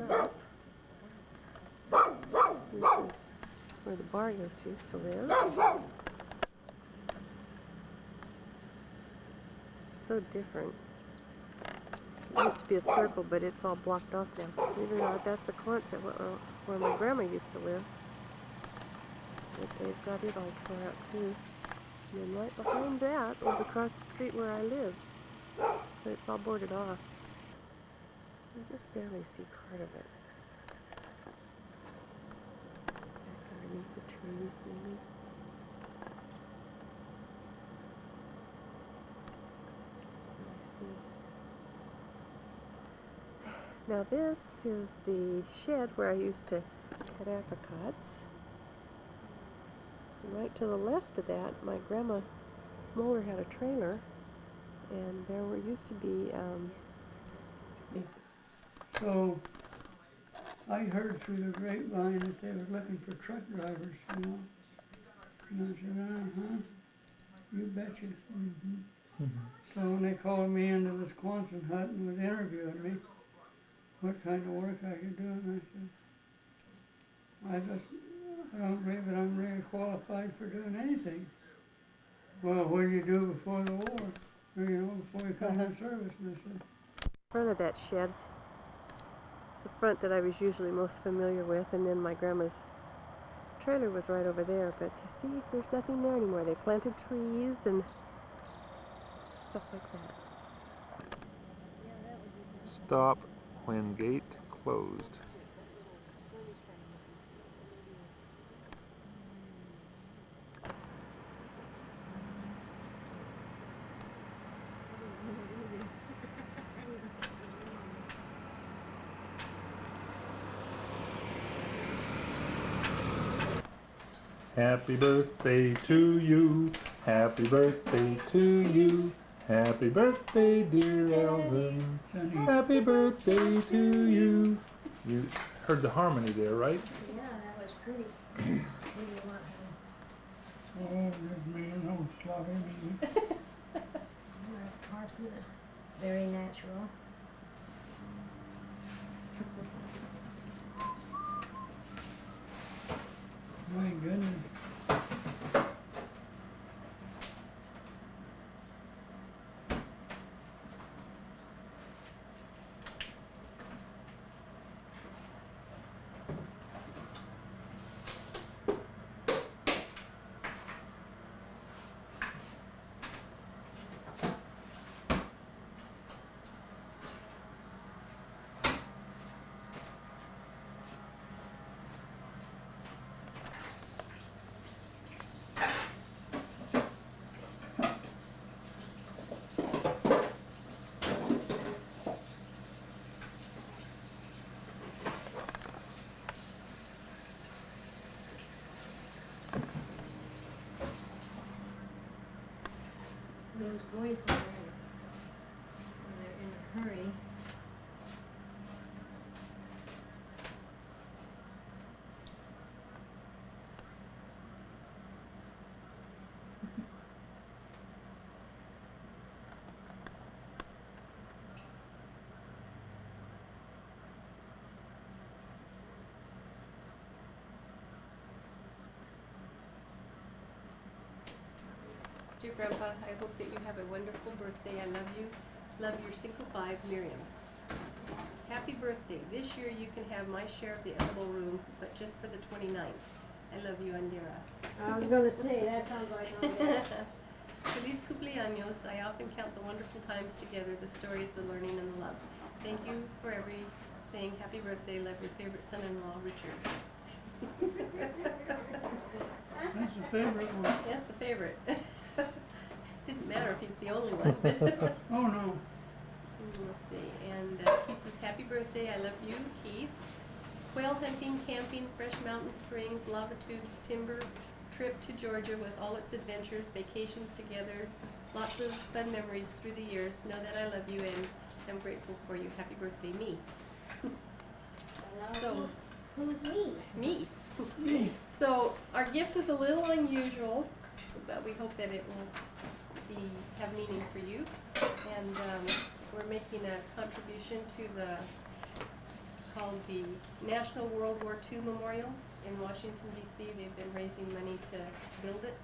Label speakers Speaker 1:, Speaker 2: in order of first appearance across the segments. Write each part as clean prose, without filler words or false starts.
Speaker 1: up. This is where the Barrios used to live. So different. It used to be a circle, but it's all blocked off now. Believe it or not, that's the Quonset where my grandma used to live. But they've got it all tore out too. And then right behind that is across the street where I live. So it's all boarded off. You just barely see part of it. Back underneath the trees, maybe. Now this is the shed where I used to cut apricots. And right to the left of that, my grandma Moeller had a trailer, and there used to be.
Speaker 2: So I heard through the grapevine that they were looking for truck drivers, you know. And I said, you betcha. So when they called me into this Quonset hut and was interviewing me, what kind of work I could do, and I said, I don't believe that I'm really qualified for doing anything. Well, what did you do before the war? Or, you know, before you come into service? And I said,
Speaker 1: front of that shed, it's the front that I was usually most familiar with, and then my grandma's trailer was right over there. But you see, there's nothing there anymore. They planted trees and stuff like that.
Speaker 3: Stop when gate closed. Happy birthday to you. Happy birthday to you. Happy birthday, dear Elvin. Happy birthday to you. You heard the harmony there, right?
Speaker 4: Yeah, that was pretty.
Speaker 2: oh, there's me and old sloppy me.
Speaker 4: Very natural.
Speaker 2: My goodness.
Speaker 4: Those boys when they're in a hurry.
Speaker 1: Dear Grandpa, I hope that you have a wonderful birthday. I love you. Love your Cinco 5, Miriam. Happy birthday. This year you can have my share of the edible room, but just for the 29th. I love you, Andera.
Speaker 4: I was going to say, that sounds like
Speaker 1: Feliz cumpleaños. I often count the wonderful times together, the stories, the learning, and the love. Thank you for everything. Happy birthday. Love your favorite son-in-law, Richard.
Speaker 2: That's the favorite one.
Speaker 1: Yes, the favorite. Didn't matter if he's the only one.
Speaker 2: Oh, no.
Speaker 1: Let's see. And Keith says, happy birthday. I love you, Keith. Quail hunting, camping, fresh mountain springs, lava tubes, timber, trip to Georgia with all its adventures, vacations together, lots of fun memories through the years. Know that I love you and I'm grateful for you. Happy birthday, me. So,
Speaker 4: who's me?
Speaker 1: Me. So our gift is a little unusual, but we hope that it will have meaning for you. And we're making a contribution to the
Speaker 5: called the National World War II Memorial in Washington DC. They've been raising money to build it,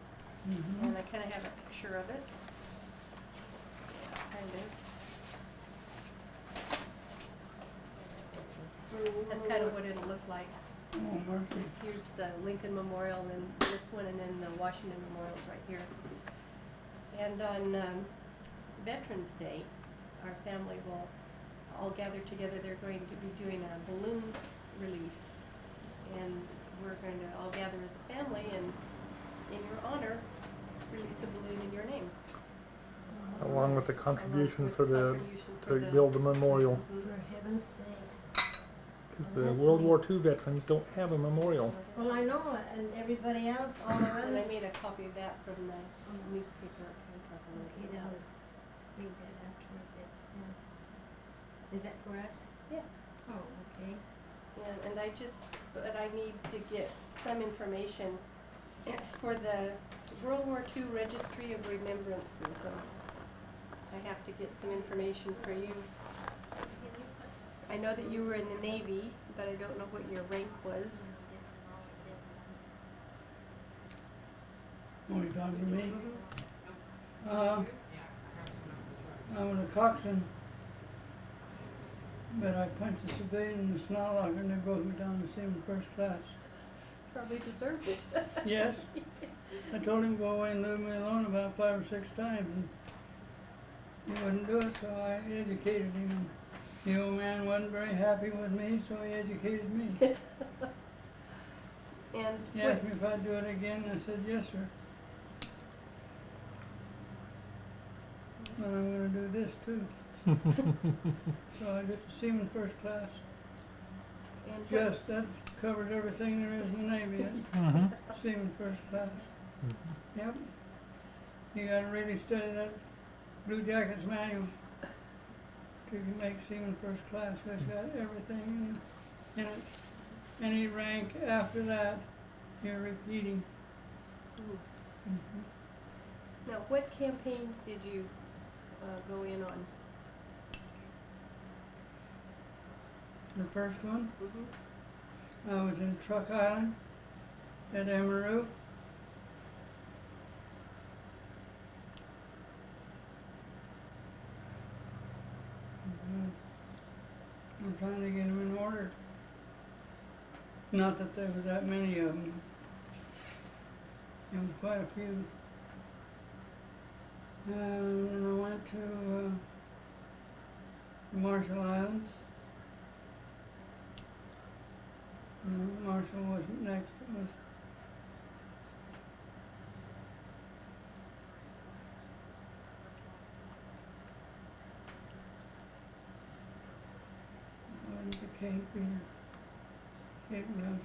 Speaker 2: Mm-hmm.
Speaker 5: and I kinda have a picture of it. Kind of. That's kind of what it'll look like.
Speaker 2: Oh, mercy.
Speaker 5: Here's the Lincoln Memorial, and then this one, and then the Washington Memorial's right here. And on Veterans Day, our family will all gather together. They're going to be doing a balloon release, and we're going to all gather as a family and, in your honor, release a balloon in your name.
Speaker 3: Along with the contribution
Speaker 5: Along
Speaker 3: for
Speaker 5: with
Speaker 3: the
Speaker 5: contribution
Speaker 3: to
Speaker 5: for the-
Speaker 3: build the memorial,
Speaker 5: Mhm.
Speaker 4: For heaven's sakes.
Speaker 3: because
Speaker 4: Oh,
Speaker 3: the
Speaker 4: that's
Speaker 3: World
Speaker 4: neat.
Speaker 3: War II veterans don't have a memorial.
Speaker 4: Well, I know it, and everybody else all
Speaker 5: And
Speaker 4: around.
Speaker 5: I made a copy of that from the newspaper.
Speaker 4: Okay, then I'll read that after a bit, yeah. Is that for us?
Speaker 5: Yes.
Speaker 4: Oh, okay.
Speaker 5: And but I need to get some information. It's for the World War II Registry of Remembrances. I have to get some information for you. I know that you were in the Navy, but I don't know what your rank was.
Speaker 2: Oh, you talking to me?
Speaker 5: Mhm.
Speaker 2: I was a coxswain, but I punched a civilian in the snow locker and they broke me down to seaman first class.
Speaker 5: Probably deserved it.
Speaker 2: Yes. I told him to go away and leave me alone about 5 or 6 times, and he wouldn't do it, so I educated him. And the old man wasn't very happy with me, so he educated me.
Speaker 5: And
Speaker 2: He asked me if I'd do it again, and I said, yes, sir. But I'm gonna do this too. So I get to seaman first class.
Speaker 5: and
Speaker 2: Just, that covers everything there is in the Navy, yes.
Speaker 3: Mm-hmm.
Speaker 2: Seaman first class. Yep. You gotta really study that Blue Jackets manual to make seaman first class. It's got everything in it. Any rank after that, you're repeating. Mhm.
Speaker 5: Now, what campaigns did you go in on?
Speaker 2: The first one,
Speaker 5: Mm-hmm.
Speaker 2: I was in Truck Island at Emerald. I'm trying to get them in order. Not that there was that many of them. There was quite a few. And then I went to the Marshall Islands. No, Marshall wasn't next, it was the Cape here, Cape Webster.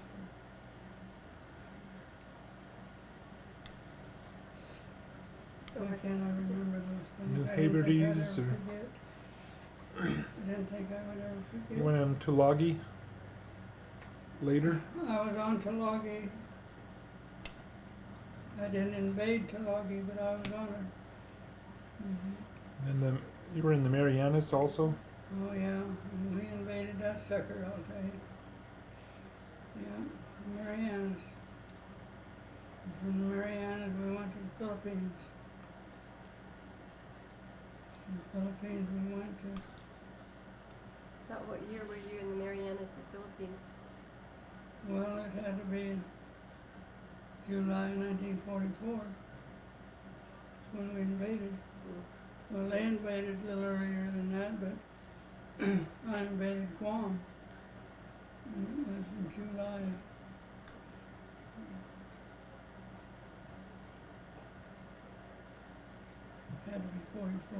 Speaker 5: So
Speaker 2: Why
Speaker 5: I-
Speaker 2: can't I remember those things?
Speaker 3: New
Speaker 2: I didn't think I'd
Speaker 3: Hebrides
Speaker 2: ever
Speaker 3: or-
Speaker 2: forget. I didn't think I would ever forget.
Speaker 3: You went on Tulagi later.
Speaker 2: I was on Tulagi. I didn't invade Tulagi, but I was on it.
Speaker 3: And then you were in the Marianas also.
Speaker 2: Oh yeah, and we invaded that sucker, I'll tell you. Yeah, the Marianas. And from the Marianas we went to the Philippines. From the Philippines we went to,
Speaker 5: About what year were you in the Marianas and Philippines?
Speaker 2: well, it had to be in July 1944. That's when we invaded. Well, they invaded a little earlier than that, but I invaded Guam. And it was in July. Had to be 44.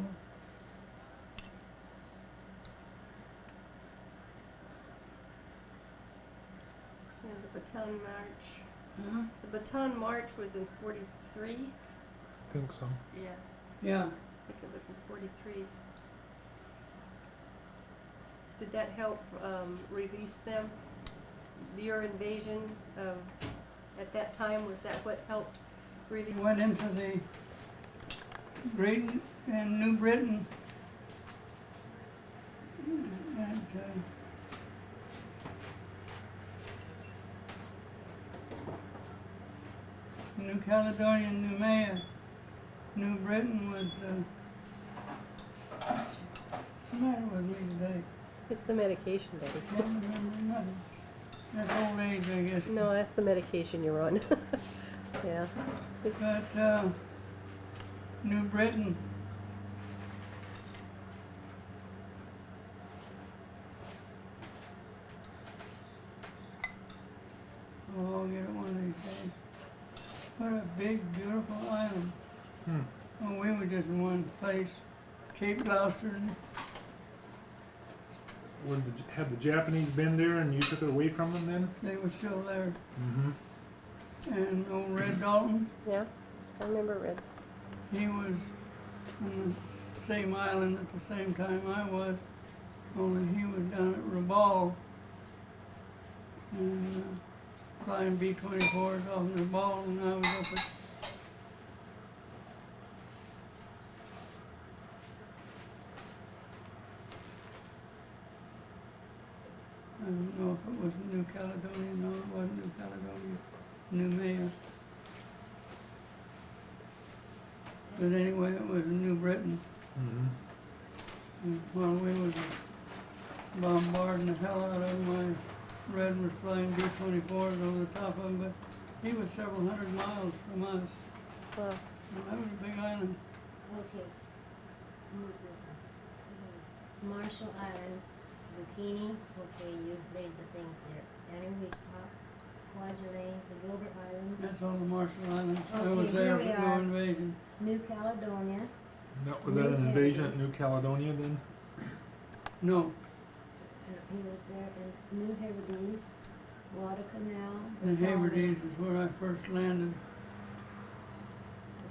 Speaker 5: And the Baton March.
Speaker 2: Huh?
Speaker 5: The Baton March was in 43.
Speaker 3: I think so.
Speaker 5: Yeah,
Speaker 2: Yeah.
Speaker 5: I think it was in 43. Did that help release them? Your invasion of, at that time, was that what helped release?
Speaker 2: We went into the Great and New Britain, and New Caledonia and Noumea. New Britain was, what's the matter with me today?
Speaker 1: It's the medication, Daddy.
Speaker 2: Can't remember nothing. That's old age, I guess.
Speaker 1: No, that's the medication you're on. Yeah. It's,
Speaker 2: But, New Britain. Oh, I'll get it one of these days. What a big, beautiful island.
Speaker 3: Hmm.
Speaker 2: Oh, we were just in one place, Cape Gloucester.
Speaker 3: Had the Japanese been there and you took it away from them then?
Speaker 2: They were still there.
Speaker 3: Mm-hmm.
Speaker 2: And old Red Dalton,
Speaker 1: yeah, I remember Red.
Speaker 2: he was on the same island at the same time I was, only he was down at Rabaul. And flying B-24s off in Rabaul, and I was up at I don't know if it was New Caledonia. No, it wasn't New Caledonia. Noumea. But anyway, it was New Britain.
Speaker 3: Mm-hmm.
Speaker 2: And while we was bombarding the hell out of them, Red was flying B-24s over the top of him, but he was several hundred miles from us.
Speaker 1: Wow.
Speaker 2: And that was a big island.
Speaker 4: Okay. Marshall Islands, Bikini, okay, you've laid the things there. Anyway, Kwajalein, the Gilbert Islands,
Speaker 2: That's all the Marshall Islands. I
Speaker 4: Okay,
Speaker 2: was there
Speaker 4: here we
Speaker 2: for no
Speaker 4: are.
Speaker 2: invasion.
Speaker 4: New Caledonia,
Speaker 3: Was that an invasion at New Caledonia then?
Speaker 2: No,
Speaker 4: and he was there, and New Hebrides, Guadalcanal,
Speaker 2: the
Speaker 4: the Solomon,
Speaker 2: Hebrides is where I first landed.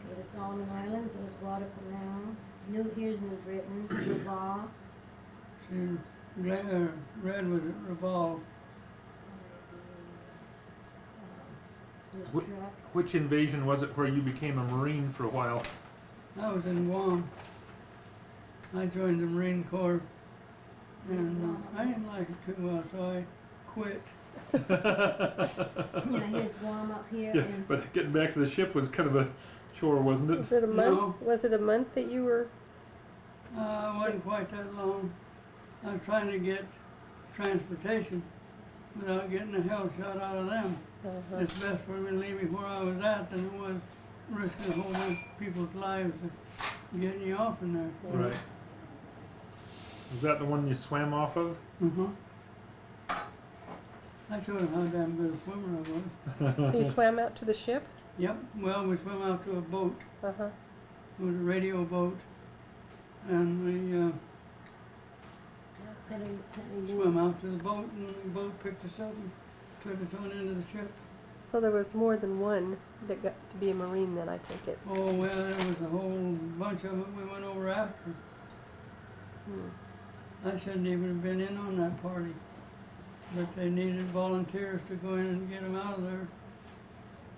Speaker 4: okay, the Solomon Islands was Guadalcanal, here's New Britain, Rabaul,
Speaker 2: See, Red was at Rabaul.
Speaker 4: there's
Speaker 3: Wh-
Speaker 4: Truck,
Speaker 3: Which invasion was it where you became a Marine for a while?
Speaker 2: I was in Guam. I joined the Marine Corps, and I didn't like it too well, so I quit.
Speaker 4: yeah, here's Guam up here,
Speaker 3: Yeah,
Speaker 4: and
Speaker 3: but getting back to the ship was kind of a chore, wasn't it?
Speaker 1: Was it a month?
Speaker 2: No.
Speaker 1: Was it a month that you were?
Speaker 2: It wasn't quite that long. I was trying to get transportation without getting the hell shot out of them.
Speaker 1: Uh-huh.
Speaker 2: It's best for me to leave me where I was at than it was risking a whole bunch of people's lives and getting you off in there.
Speaker 1: Yeah.
Speaker 3: Right. Was that the one you swam off of?
Speaker 2: I showed him how damn good a swimmer I was.
Speaker 1: So you swam out to the ship?
Speaker 2: Yep, well, we swam out to a boat.
Speaker 1: Uh-huh.
Speaker 2: It was a radio boat. And we
Speaker 4: Penny
Speaker 2: swam out to the boat, and the boat picked us up and took us on into the ship.
Speaker 1: So there was more than one that got to be a Marine then, I take it.
Speaker 2: Oh, well, there was a whole bunch of them we went over after.
Speaker 1: Hmm.
Speaker 2: I shouldn't even have been in on that party. But they needed volunteers to go in and get them out of there.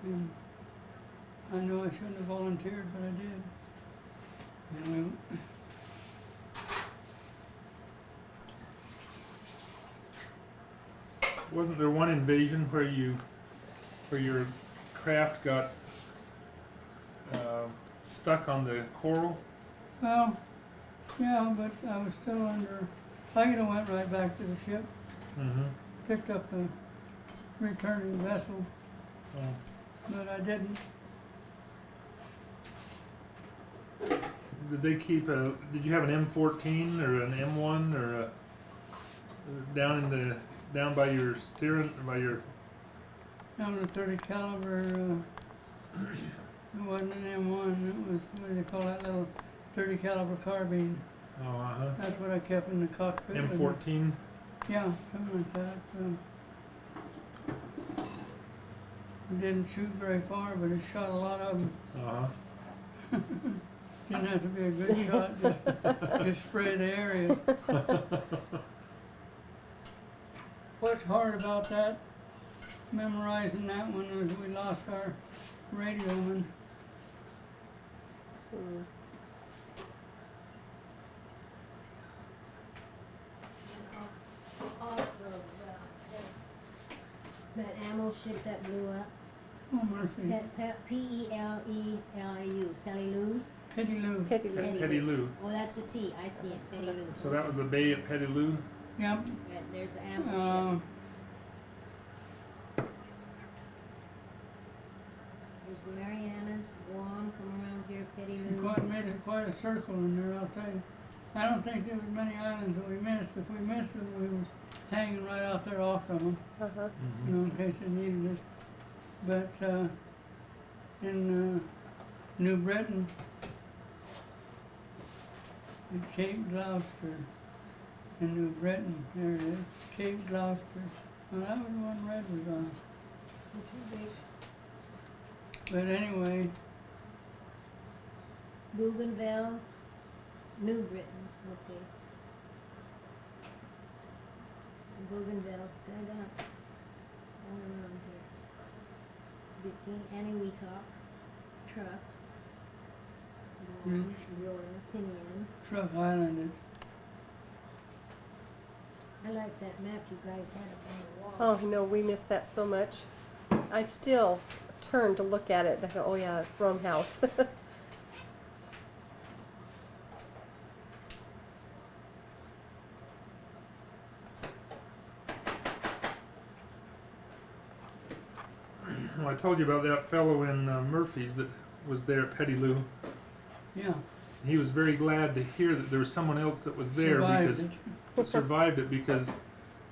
Speaker 2: And I knew I shouldn't have volunteered, but I did. And we,
Speaker 3: Wasn't there one invasion where your craft got stuck on the coral?
Speaker 2: well, yeah, but I was still under, I could have went right back to the ship,
Speaker 3: Mm-hmm.
Speaker 2: picked up a returning vessel,
Speaker 3: Oh.
Speaker 2: but I didn't.
Speaker 3: Did they keep a? Did you have an M14 or an M1 or a down by your steering by your?
Speaker 2: That was a 30 caliber, it wasn't an M1, it was, what do they call that little 30 caliber carbine?
Speaker 3: Oh, uh-huh.
Speaker 2: That's what I kept in the cockpit. with me.
Speaker 3: M14.
Speaker 2: Yeah, something like that. It didn't shoot very far, but it shot a lot of them.
Speaker 3: Uh-huh.
Speaker 2: Didn't have to be a good shot, just spray the area. What's hard about that, memorizing that one, was we lost our radioman.
Speaker 1: Hmm.
Speaker 4: off of that ammo ship that blew up.
Speaker 2: Oh, Murphy.
Speaker 4: P-E-L-E-L-I-U, Peleliu.
Speaker 2: Petty Lou.
Speaker 1: Petty Lou.
Speaker 3: Petty Lou.
Speaker 4: Oh, that's a T, I see it, Peleliu.
Speaker 3: So that was the bay at Petty Lou.
Speaker 2: Yep.
Speaker 4: Right, there's the ambush. There's the Marianas, Guam, come around here, Peleliu.
Speaker 2: Made it quite a circle in there, I'll tell you. I don't think there was many islands that we missed. If we missed them, we was hanging right out there off of them,
Speaker 1: Uh-huh.
Speaker 2: you know, in case they needed us. But in New Britain, in Cape Gloucester, in New Britain, there it is, Cape Gloucester. Well, that was the one Red was on.
Speaker 4: This is big.
Speaker 2: But anyway,
Speaker 4: Bougainville, New Britain, okay. Bougainville, send out, all around here. Bikini, Eniwetok, Truck, Guam, Aurora, Tinian.
Speaker 2: Truck Island is.
Speaker 4: I like that map you guys had up on the wall.
Speaker 1: Oh, no, we miss that so much. I still turn to look at it and I go, oh yeah, Rome House.
Speaker 3: Well, I told you about that fellow in Murphy's that was there at Petty Lou.
Speaker 2: Yeah.
Speaker 3: He was very glad to hear that there was someone else that was there
Speaker 2: Survived
Speaker 3: because
Speaker 2: it.
Speaker 3: that survived it because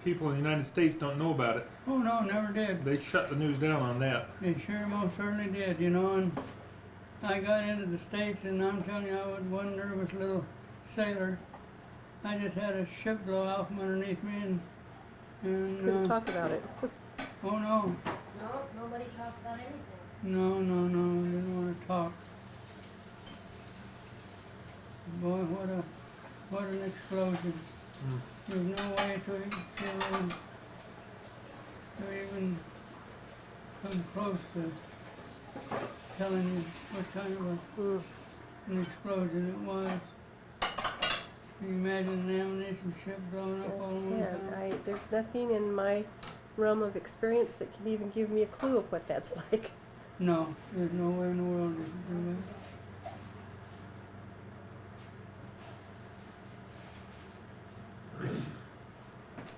Speaker 3: people in the United States don't know about it.
Speaker 2: Oh, no, never did.
Speaker 3: They shut the news down on that.
Speaker 2: They sure most certainly did, you know, and I got into the States and I'm telling you, I was one nervous little sailor. I just had a ship blow out from underneath me
Speaker 1: Couldn't
Speaker 2: and
Speaker 1: talk about it.
Speaker 2: oh no,
Speaker 4: No, nobody talked about anything.
Speaker 2: no, didn't want to talk. Boy, what an explosion.
Speaker 3: Mm.
Speaker 2: There's no way to even come close to telling you what kind of an explosion it was. Can you imagine an ammunition ship blowing up all in one
Speaker 1: Yeah,
Speaker 2: time?
Speaker 1: there's nothing in my realm of experience that can even give me a clue of what that's like.
Speaker 2: No, there's no way in the world you can do that.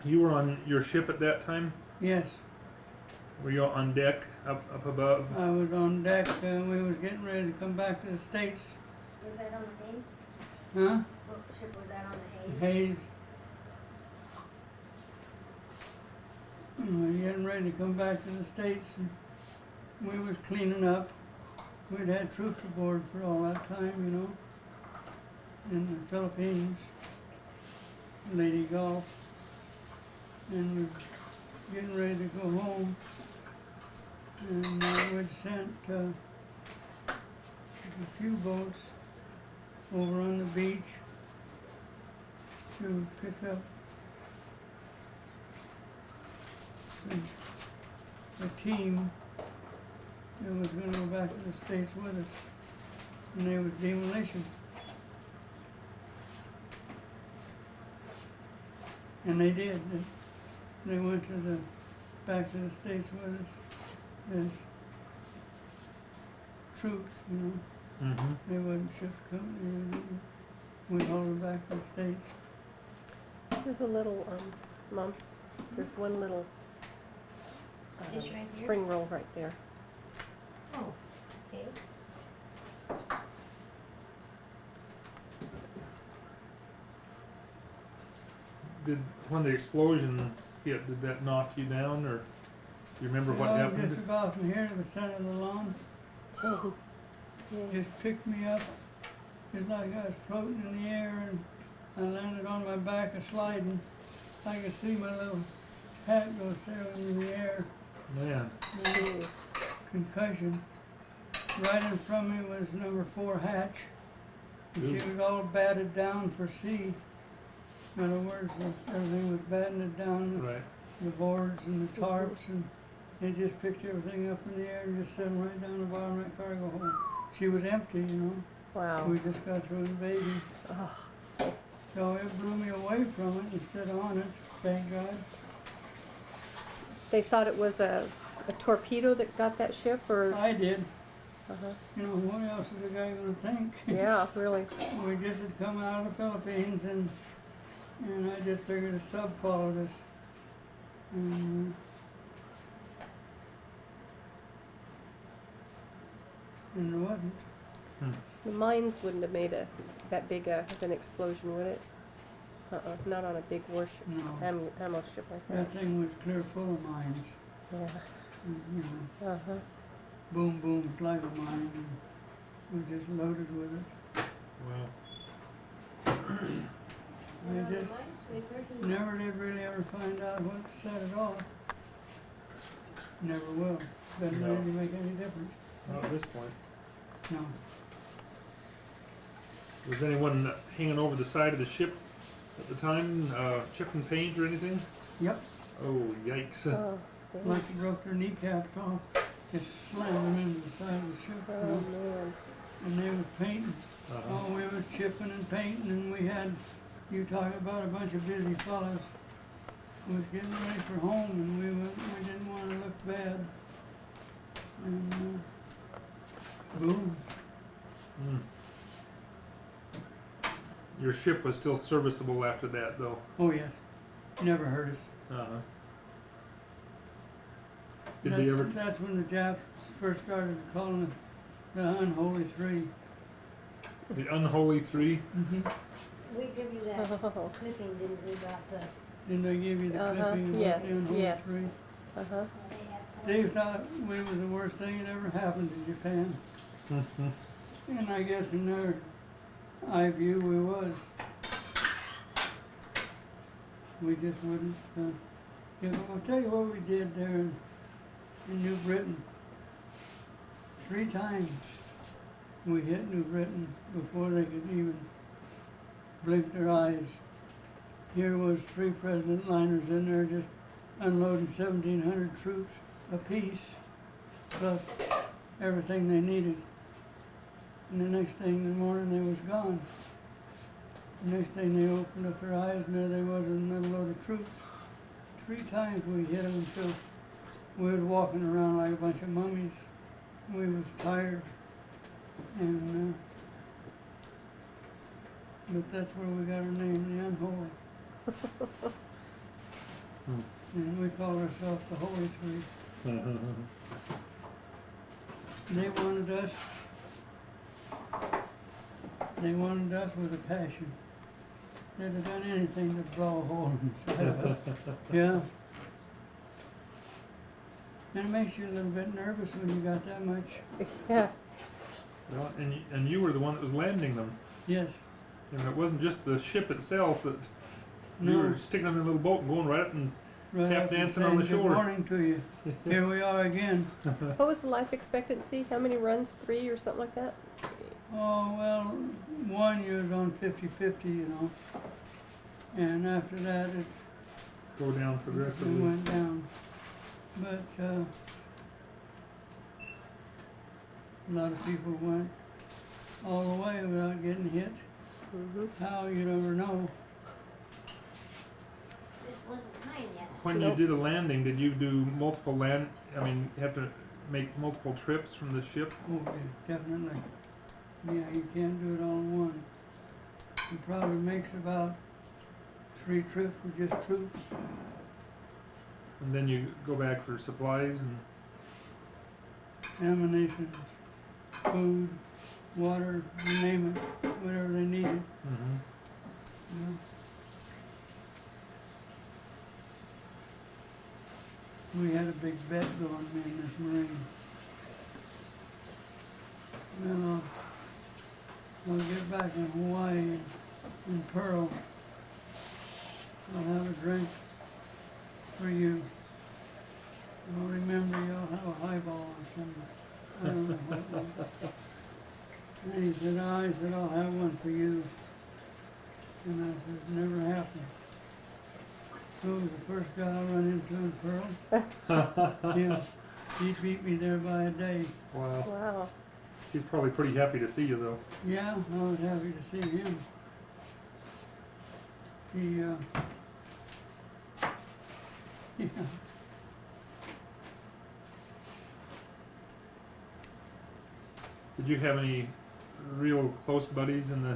Speaker 3: You were on your ship at that time?
Speaker 2: Yes,
Speaker 3: Were you on deck up above?
Speaker 2: I was on deck and we was getting ready to come back to the States.
Speaker 4: Was that on the Hayes?
Speaker 2: Huh?
Speaker 4: What ship was that on the Hayes?
Speaker 2: Hayes. We were getting ready to come back to the States and we was cleaning up. We'd had troops aboard for all that time, you know, in the Philippines, Lady Gulf, and we were getting ready to go home. And we'd sent a few boats over on the beach to pick up a team that was going to go back to the States with us, and they was demolition. And they did. They went back to the States with us as troops, you know.
Speaker 3: Mm-hmm.
Speaker 2: They wasn't ships company. We hauled them back to the States.
Speaker 1: There's a little, Mom, there's one little
Speaker 4: This right here?
Speaker 1: spring roll right there.
Speaker 4: Oh, okay.
Speaker 3: When the explosion hit, did that knock you down, or do you remember what happened?
Speaker 2: Just about from here to the center of the lawn,
Speaker 1: Dang. Yeah.
Speaker 2: just picked me up. It's like I was floating in the air and I landed on my back a sliding. I could see my little hat go sailing in the air.
Speaker 3: Man,
Speaker 1: Jeez.
Speaker 2: Concussion. Right in front of me was number 4 hatch. And she
Speaker 3: Ooh.
Speaker 2: was all batted down for sea. In other words, everything was batting it down,
Speaker 3: right.
Speaker 2: the boards and the tarps, and they just picked everything up in the air and just set them right down the bottom of that cargo hold. She was empty, you know.
Speaker 1: Wow.
Speaker 2: We just got through the baby.
Speaker 1: Oh,
Speaker 2: So it blew me away from it instead of on it, thank God.
Speaker 1: they thought it was a torpedo that got that ship, or?
Speaker 2: I did.
Speaker 1: Uh-huh.
Speaker 2: You know, what else is a guy gonna think?
Speaker 1: Yeah, really.
Speaker 2: We just had come out of the Philippines and I just figured a sub followed us. And it wasn't.
Speaker 1: The mines wouldn't have made that big of an explosion, would it? Not on a big warship,
Speaker 2: No.
Speaker 1: ammo ship like that.
Speaker 2: That thing was clear full of mines.
Speaker 1: Yeah.
Speaker 2: And, you know,
Speaker 1: Uh-huh.
Speaker 2: boom, boom, it's like a mine. And we just loaded with it.
Speaker 3: Well,
Speaker 2: I
Speaker 4: And on the
Speaker 2: just
Speaker 4: minesweeper, he
Speaker 2: never did really ever find out what set it off. Never will. Doesn't
Speaker 3: No.
Speaker 2: really make any difference.
Speaker 3: not at this point.
Speaker 2: No.
Speaker 3: Was anyone hanging over the side of the ship at the time, chipping paint or anything?
Speaker 2: Yep.
Speaker 3: Oh, yikes.
Speaker 1: Oh, dang.
Speaker 2: Like they broke their kneecaps off. Just slammed them into the side of the ship.
Speaker 1: Oh, man.
Speaker 2: And they was painting.
Speaker 3: Uh-huh.
Speaker 2: Oh, we was chipping and painting, and we had, you talk about a bunch of busy fellas. We was getting ready for home, and we didn't want to look bad. And boom.
Speaker 3: Mm. Your ship was still serviceable after that, though.
Speaker 2: Oh yes, never hurt us.
Speaker 3: Uh-huh. Did they ever?
Speaker 2: That's when the Japs first started calling us the Unholy Three.
Speaker 3: The Unholy Three?
Speaker 2: Mm-hmm.
Speaker 4: we give you that
Speaker 1: Oh.
Speaker 4: clipping, didn't we, about the,
Speaker 2: Didn't they give you the
Speaker 1: Uh-huh,
Speaker 2: clipping
Speaker 1: yes,
Speaker 2: about the Unholy
Speaker 1: yes.
Speaker 2: Three?
Speaker 1: Uh-huh.
Speaker 4: well, they had four.
Speaker 2: They thought we was the worst thing that ever happened to Japan. And I guess in their eye view we was. We just wouldn't, I'll tell you what we did there in New Britain. 3 times we hit New Britain before they could even blink their eyes. Here was 3 President liners in there just unloading 1,700 troops apiece, plus everything they needed. And the next thing in the morning they was gone. The next thing they opened up their eyes and there they was another load of troops. 3 times we hit them until we was walking around like a bunch of mummies. We was tired. And, but that's where we got our name, the Unholy. And we call ourselves the Holy Three. They wanted us with a passion. They'd have done anything to blow a hole in the side of us. Yeah. And it makes you a little bit nervous when you got that much.
Speaker 1: Yeah.
Speaker 3: Well, and you were the one that was landing them.
Speaker 2: Yes.
Speaker 3: And it wasn't just the ship itself that you
Speaker 2: No.
Speaker 3: were sticking them in a little boat and going right up and
Speaker 2: Right
Speaker 3: Tap
Speaker 2: up and
Speaker 3: dancing on the
Speaker 2: saying
Speaker 3: shore.
Speaker 2: Good morning to you. Here we are again.
Speaker 1: What was the life expectancy? How many runs? 3 or something like that?
Speaker 2: Oh, well, 1 year was on 50-50, you know. And after that, it
Speaker 3: go down progressively.
Speaker 2: went down. But a lot of people went all the way without getting hit.
Speaker 1: Mm-hmm.
Speaker 2: How, you never know.
Speaker 4: This wasn't time yet.
Speaker 3: When
Speaker 1: Nope.
Speaker 3: you did a landing, did you do multiple land? I mean, you have to make multiple trips from the ship.
Speaker 2: Oh, yeah, definitely. Yeah, you can't do it all in one. It probably makes about 3 trips with just troops.
Speaker 3: And then you go back for supplies and
Speaker 2: Ammunition, food, water, you name it, whatever they needed. You know. We had a big bet going, me and this Marine. Well, I'll get back in Hawaii in Pearl. I'll have a drink for you. I'll remember you'll have a highball or something. I don't know what it was. And he said, I said, I'll have one for you. And I said, it never happened. Who was the first guy I run into in Pearl? Yeah, he beat me there by a day.
Speaker 3: wow.
Speaker 1: Wow.
Speaker 3: He's probably pretty happy to see you though.
Speaker 2: Yeah, I was happy to see him. He, yeah.
Speaker 3: Did you have any real close buddies in the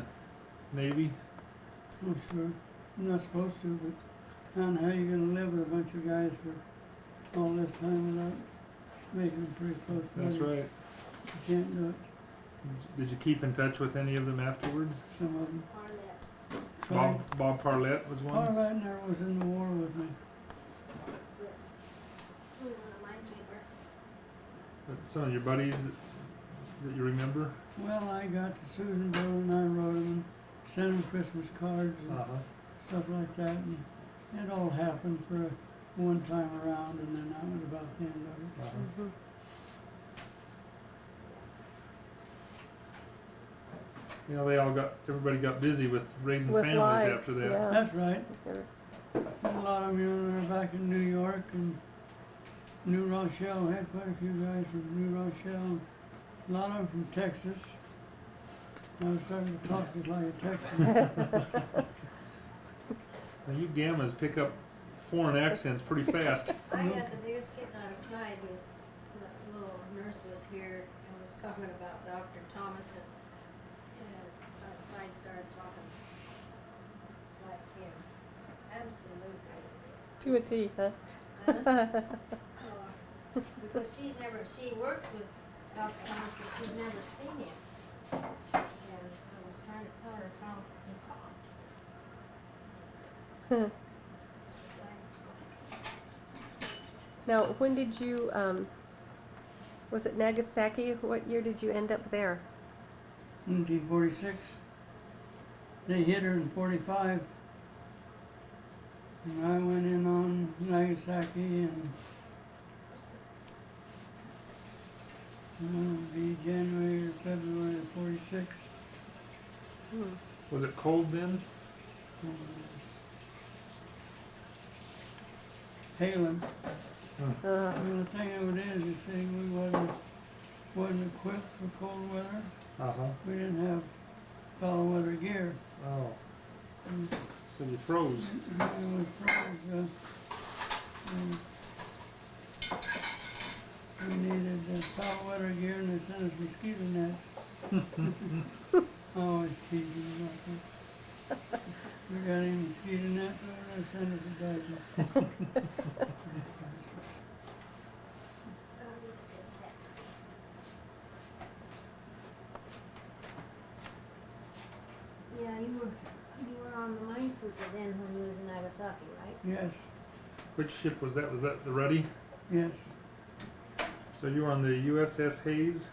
Speaker 3: Navy?
Speaker 2: Oh, sure. I'm not supposed to, but kind of how you gonna live with a bunch of guys for all this time without making them pretty close buddies?
Speaker 3: That's right.
Speaker 2: You can't do it.
Speaker 3: Did you keep in touch with any of them afterward?
Speaker 2: Some of them.
Speaker 4: Arlette,
Speaker 2: Tried.
Speaker 3: Bob Parlett was one.
Speaker 2: Arlette never was in the war with me.
Speaker 4: who was on a minesweeper?
Speaker 3: But some of your buddies that you remember?
Speaker 2: Well, I got to Susanville and I wrote them and sent them Christmas cards and stuff like that. And it all happened for one time around, and then that was about the end of it.
Speaker 1: Mhm.
Speaker 3: You know, everybody got busy with raising
Speaker 1: With
Speaker 3: families
Speaker 1: lives,
Speaker 3: after that.
Speaker 1: yeah.
Speaker 2: That's right.
Speaker 1: They're-
Speaker 2: A lot of them, you know, they're back in New York and New Rochelle. Had quite a few guys from New Rochelle. A lot of them from Texas. I was starting to talk just like a Texan.
Speaker 3: Now you gammas pick up foreign accents pretty fast.
Speaker 4: I got the biggest kick out of Clyde was the little nurse was here and was talking about Dr. Thomas and Clyde started talking like him. Absolutely.
Speaker 1: To a T, huh?
Speaker 4: Because she works with Dr. Thomas, but she's never seen him. And so I was trying to tell her how he talked.
Speaker 1: Now, when did you, was it Nagasaki? What year did you end up there?
Speaker 2: 1946. They hit her in 45. And I went in on Nagasaki and it'll be January or February of 46.
Speaker 3: Was it cold then?
Speaker 2: Hailing.
Speaker 1: Uh,
Speaker 2: And the thing of it is, you see, we wasn't equipped for cold weather. We didn't have foul weather gear.
Speaker 3: Oh.
Speaker 2: And
Speaker 3: So you froze.
Speaker 2: it was froze, we needed foul weather gear, and they sent us mosquito nets. I always tease them about that. We got any mosquito nets, they send us a dozen.
Speaker 4: Yeah, you were on the minesweeper then when you was in Nagasaki, right?
Speaker 2: Yes,
Speaker 3: Which ship was that? Was that the Ruddy?
Speaker 2: yes,
Speaker 3: So you were on the USS Hayes,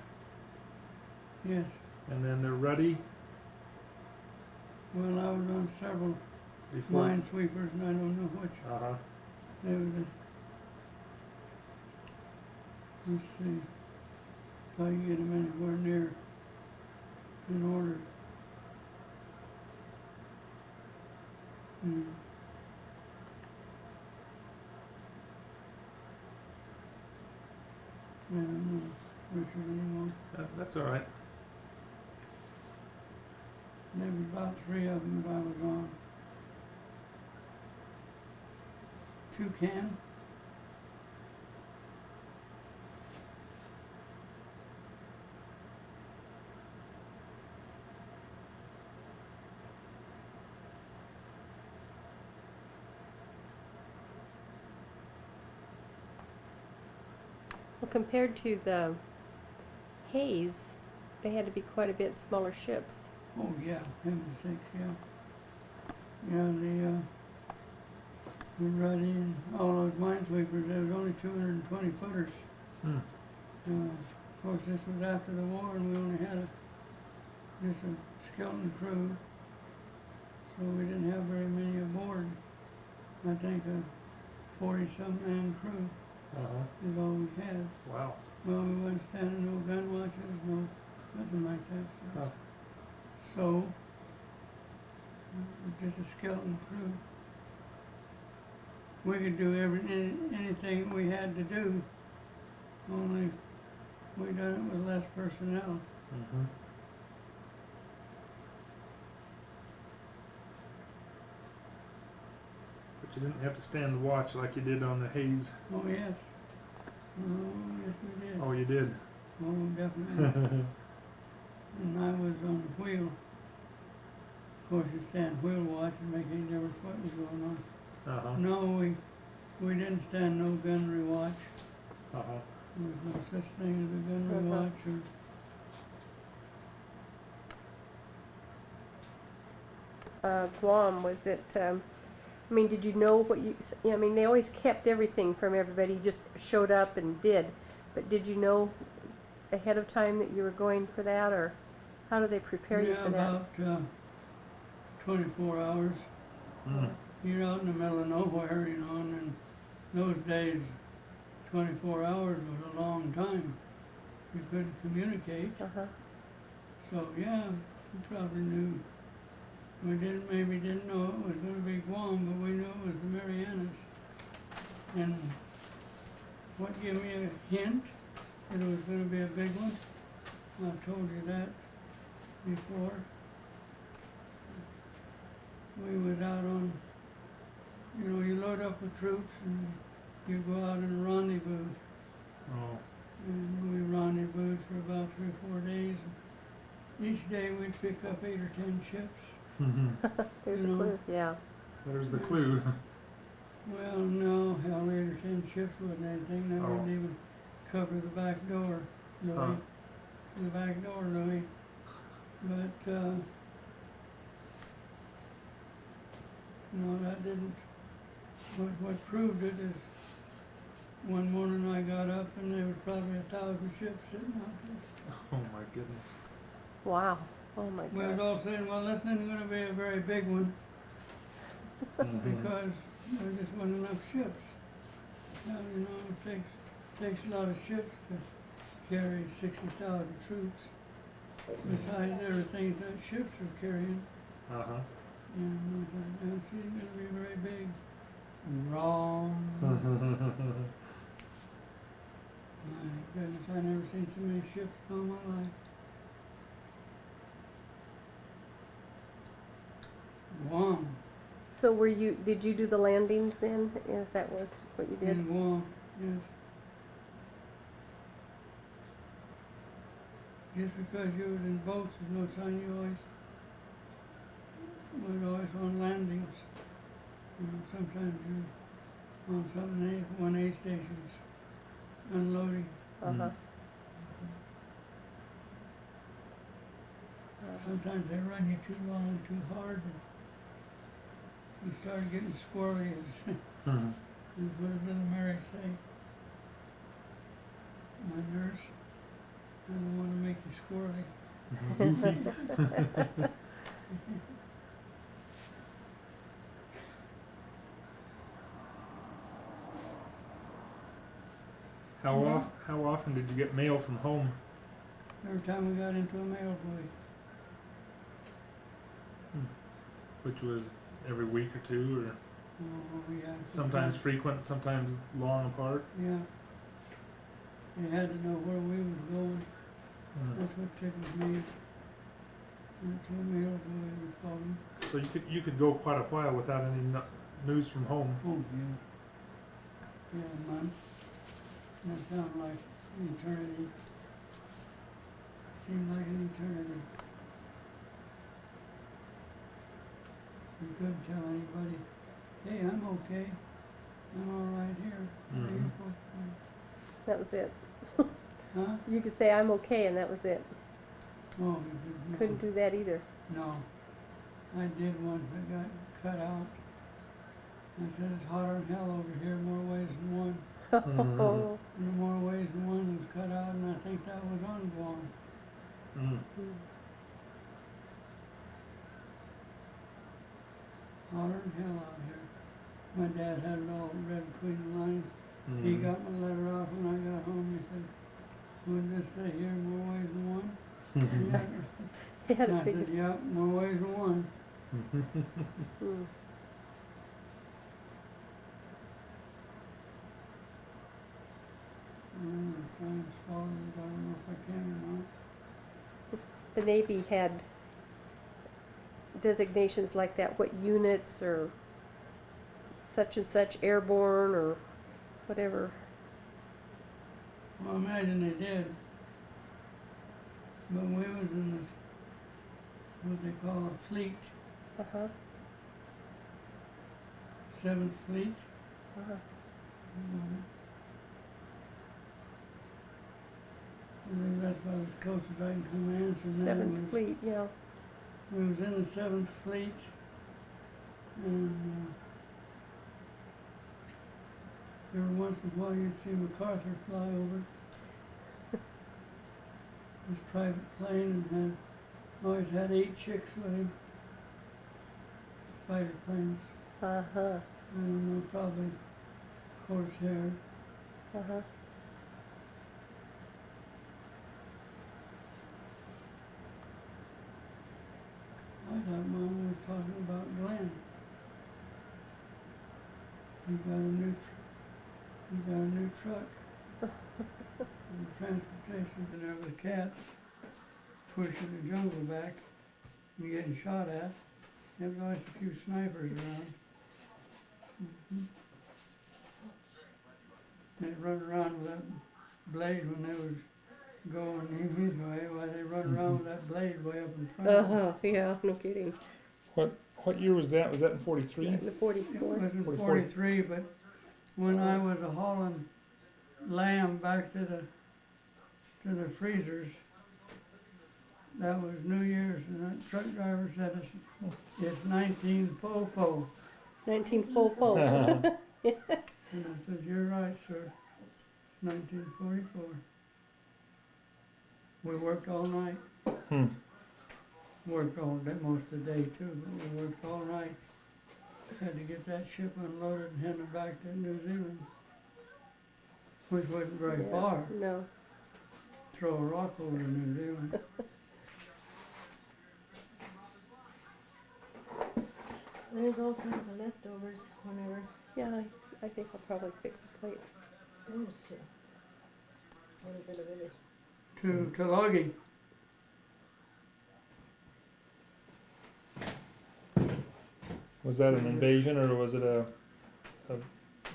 Speaker 2: yes.
Speaker 3: and then the Ruddy
Speaker 2: Well, I was on several
Speaker 3: before.
Speaker 2: minesweepers, and I don't know which.
Speaker 3: Uh-huh.
Speaker 2: They were the, let's see, if I can get them anywhere near in order. Hmm. I don't know, Richard, anymore.
Speaker 3: That's all right.
Speaker 2: There was about 3 of them that I was on. Toucan.
Speaker 1: well, compared to the Hayes, they had to be quite a bit smaller ships.
Speaker 2: Oh, yeah, heaven's sakes, yeah. Yeah, the Ruddy and all those minesweepers, there was only 220 footers.
Speaker 3: Hmm.
Speaker 2: Of course, this was after the war, and we only had just a skeleton crew, so we didn't have very many aboard. I think a 40-some man crew
Speaker 3: Uh-huh.
Speaker 2: is all we had.
Speaker 3: Wow.
Speaker 2: Well, we wasn't standing no gun watches, no nothing like that.
Speaker 3: Huh.
Speaker 2: So just a skeleton crew. We could do anything we had to do, only we done it with less personnel.
Speaker 3: Mm-hmm. But you didn't have to stand the watch like you did on the Hayes.
Speaker 2: Oh, yes. Oh, yes, we did.
Speaker 3: Oh, you did.
Speaker 2: Oh, definitely. and I was on the wheel. Of course, you stand wheel watch and make any difference what was going on.
Speaker 3: Uh-huh.
Speaker 2: No, we didn't stand no gunnery watch.
Speaker 3: Uh-huh.
Speaker 2: There was no such thing as a gunnery
Speaker 1: Uh-huh.
Speaker 2: watch or
Speaker 1: Guam, was it, I mean, did you know what I mean, they always kept everything from everybody, just showed up and did. But did you know ahead of time that you were going for that, or how do they prepare you
Speaker 2: yeah,
Speaker 1: for that?
Speaker 2: about 24 hours.
Speaker 3: Mm.
Speaker 2: You're out in the middle of nowhere, you know, and in those days, 24 hours was a long time. You couldn't communicate.
Speaker 1: Uh-huh.
Speaker 2: So yeah, we probably knew. We maybe didn't know it was going to be Guam, but we knew it was the Marianas. And what gave me a hint that it was going to be a big one? I told you that before. We was out on, you know, you load up with troops and you go out in a rendezvous.
Speaker 3: Oh.
Speaker 2: And we rendezvoused for about 3 or 4 days. Each day we'd pick up 8 or 10 ships.
Speaker 1: There's
Speaker 2: You
Speaker 1: a
Speaker 2: know.
Speaker 1: clue, yeah.
Speaker 3: There's the clue.
Speaker 2: Well, no, hell, 8 or 10 ships wasn't anything. That
Speaker 3: Oh.
Speaker 2: wouldn't even cover the back door, Louis.
Speaker 3: Huh.
Speaker 2: The back door, Louis. But, no, that didn't. What proved it is one morning I got up and there was probably 1,000 ships sitting out there.
Speaker 3: Oh my goodness.
Speaker 1: Wow. Oh my
Speaker 2: We was
Speaker 1: gosh.
Speaker 2: all saying, well, this isn't going to be a very big one
Speaker 3: Mhm.
Speaker 2: because there just wasn't enough ships. Now, you know, it takes a lot of ships to carry 60,000 troops, besides everything that ships are carrying.
Speaker 3: Uh-huh.
Speaker 2: And I thought, no, she's going to be very big. Wrong. My goodness, I never seen so many ships in all my life. Guam.
Speaker 1: So did you do the landings then? Is that was what you did?
Speaker 2: In Guam, yes. Just because you was in boats is no sign you was always on landings. You know, sometimes you're on something, 1A stations, unloading.
Speaker 1: Uh-huh.
Speaker 2: Sometimes they run you too long and too hard, and you start getting squirrely, as
Speaker 3: Mhm.
Speaker 2: what did little Mary say? My nurse, I don't want to make you squirrely.
Speaker 3: Goofy. How often did you get mail from home?
Speaker 2: Every time we got into a mail buoy,
Speaker 3: Which was every week or two, or
Speaker 2: yeah.
Speaker 3: sometimes frequent, sometimes long apart?
Speaker 2: Yeah. They had to know where we was going.
Speaker 3: Mm.
Speaker 2: That's what tickled me. Went to a mail buoy, we called them.
Speaker 3: So you could go quite a while without any news from home.
Speaker 2: Oh, yeah. Yeah, a month. That sounded like an eternity. Seemed like an eternity. You couldn't tell anybody, hey, I'm okay. I'm all right here. What are you
Speaker 3: Mhm.
Speaker 2: folks doing?
Speaker 1: That was it.
Speaker 2: Huh?
Speaker 1: You could say I'm okay and that was it.
Speaker 2: Oh, you
Speaker 1: Couldn't do that either.
Speaker 2: No. I did once. I got cut out. I said, it's hotter than hell over here, more ways than one.
Speaker 1: Oh.
Speaker 2: And the more ways than one was cut out, and I think that was on Guam.
Speaker 3: Mm.
Speaker 2: Hotter than hell out here. My dad had it all read between the lines. He
Speaker 3: Mhm.
Speaker 2: got my letter off when I got home. He said, would this say here, more ways than one? Yeah.
Speaker 1: He had
Speaker 2: And
Speaker 1: it
Speaker 2: I
Speaker 1: figured.
Speaker 2: said, yeah, more ways than one.
Speaker 1: Mm.
Speaker 2: I'm trying to swallow it. I don't know if I can or not.
Speaker 1: The Navy had designations like that, what units or such and such airborne or whatever.
Speaker 2: Well, imagine they did. But we was in this, what they call a fleet,
Speaker 1: Uh-huh.
Speaker 2: 7th Fleet.
Speaker 1: Uh-huh.
Speaker 2: I think that's about as close as I can come answering that.
Speaker 1: Seventh Fleet, yeah.
Speaker 2: We was in the 7th Fleet, and every once in a while you'd see MacArthur fly over. His private plane, and always had 8 chicks with him. Fighter planes.
Speaker 1: Uh-huh.
Speaker 2: I don't know, probably Corsair.
Speaker 1: Uh-huh.
Speaker 2: I thought Mom was talking about Glenn. He got a new truck. And transportation. And there were cats pushing the jungle back and getting shot at. There was always a few snipers around. They'd run around with that blade when they was going his way, while they run around with that blade way up in front of them.
Speaker 1: Uh-huh, yeah, no kidding.
Speaker 3: What year was that? Was that in 43?
Speaker 1: The
Speaker 2: It
Speaker 1: 44.
Speaker 2: was in
Speaker 3: 44.
Speaker 2: 43, but when I was hauling lamb back to the freezers, that was New Year's, and that truck driver said it's 1944.
Speaker 1: 1944.
Speaker 2: And I said, "You're right, sir. It's 1944." We worked all night.
Speaker 3: Hmm.
Speaker 2: Worked all day, most of the day too, but we worked all night. Had to get that ship unloaded and headed back to New Zealand, which wasn't very
Speaker 1: Yeah,
Speaker 2: far.
Speaker 1: No.
Speaker 2: Throw a rock over to New Zealand.
Speaker 4: There's all kinds of leftovers whenever.
Speaker 1: Yeah, I think I'll probably fix a plate.
Speaker 4: There's a little bit of it.
Speaker 2: To Tulagi.
Speaker 3: Was that an invasion or was it a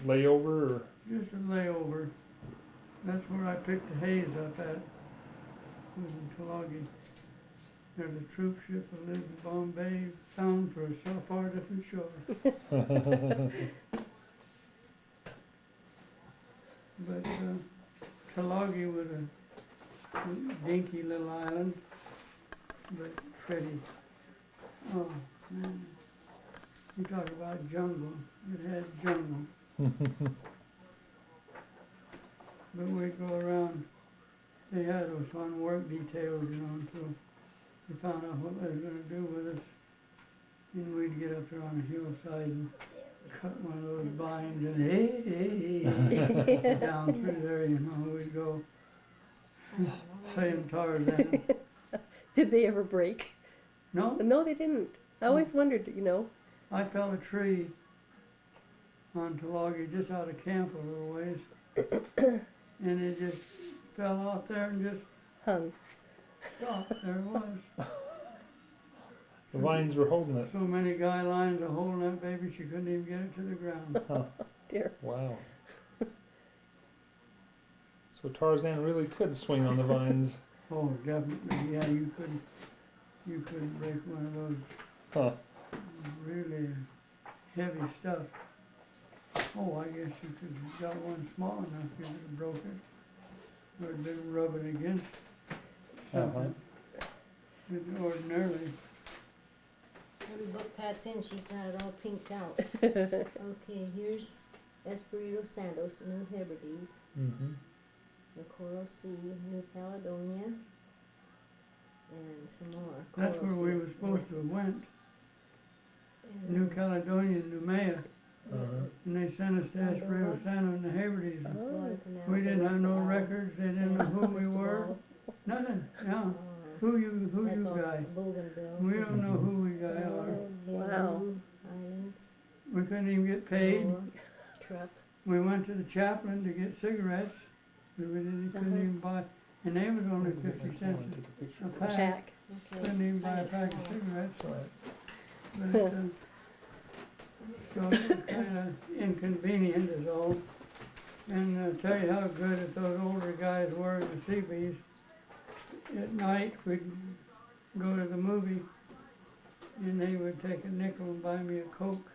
Speaker 3: layover or?
Speaker 2: Just a layover. That's where I picked the haze up at. Was in Tulagi. There's a troop ship that lived in Bombay, bound for a so far different shore. But Tulagi was a dinky little island, but pretty. Oh man, you talk about jungle. It had jungle. But we'd go around. They had us on work details, you know, until they found out what they were going to do with us. And we'd get up there on the hillside and cut one of those vines and hey, down through there, you know, we'd go playing Tarzan.
Speaker 1: Did they ever break?
Speaker 2: No,
Speaker 1: No, they didn't. I always wondered, you know.
Speaker 2: I fell a tree on Tulagi just out of camp a little ways. And it just fell out there and just
Speaker 1: Hung.
Speaker 2: stopped. There it was.
Speaker 3: The vines were holding it.
Speaker 2: So many guy lines are holding that baby, she couldn't even get it to the ground.
Speaker 1: Dear.
Speaker 3: Wow. So Tarzan really could swing on the vines.
Speaker 2: Oh, definitely, yeah, you couldn't break one of those
Speaker 3: Huh.
Speaker 2: really heavy stuff. Oh, I guess you could have got one small enough, you could have broke it. Or been rubbing against something. But ordinarily,
Speaker 4: Every book Pat's in, she's got it all pinked out. Okay, here's Espiritu Santos, New Hebrides,
Speaker 3: Mm-hmm.
Speaker 4: the Coral Sea, New Caledonia, and some more.
Speaker 2: that's where
Speaker 4: Coral
Speaker 2: we
Speaker 4: Sea.
Speaker 2: were supposed to have went.
Speaker 4: And
Speaker 2: New Caledonia and Noumea.
Speaker 3: Uh-huh.
Speaker 2: And they sent us to Espiritu Santo and the Hebrides. And
Speaker 1: Oh.
Speaker 4: Guadalcanal,
Speaker 2: we didn't have no
Speaker 4: Barroso
Speaker 2: records, they
Speaker 4: Islands,
Speaker 2: didn't know
Speaker 4: San
Speaker 2: who we were.
Speaker 4: Cristobal,
Speaker 2: Nothing, no.
Speaker 4: uh,
Speaker 2: Who you
Speaker 4: that's all
Speaker 2: guy?
Speaker 4: Bougainville.
Speaker 2: We don't know who we guy are.
Speaker 1: Wow.
Speaker 4: Islands.
Speaker 2: We couldn't even get paid.
Speaker 4: Samoa, Truck.
Speaker 2: We went to the chaplain to get cigarettes, but we didn't, couldn't even buy, and they was only 50 cents a pack.
Speaker 1: Jack.
Speaker 4: Okay.
Speaker 2: Couldn't even buy a pack of cigarettes. But, so it was kind of inconvenient is all. And I'll tell you how good that those older guys were in the Seabees. at night, we'd go to the movie, and they would take a nickel and buy me a Coke.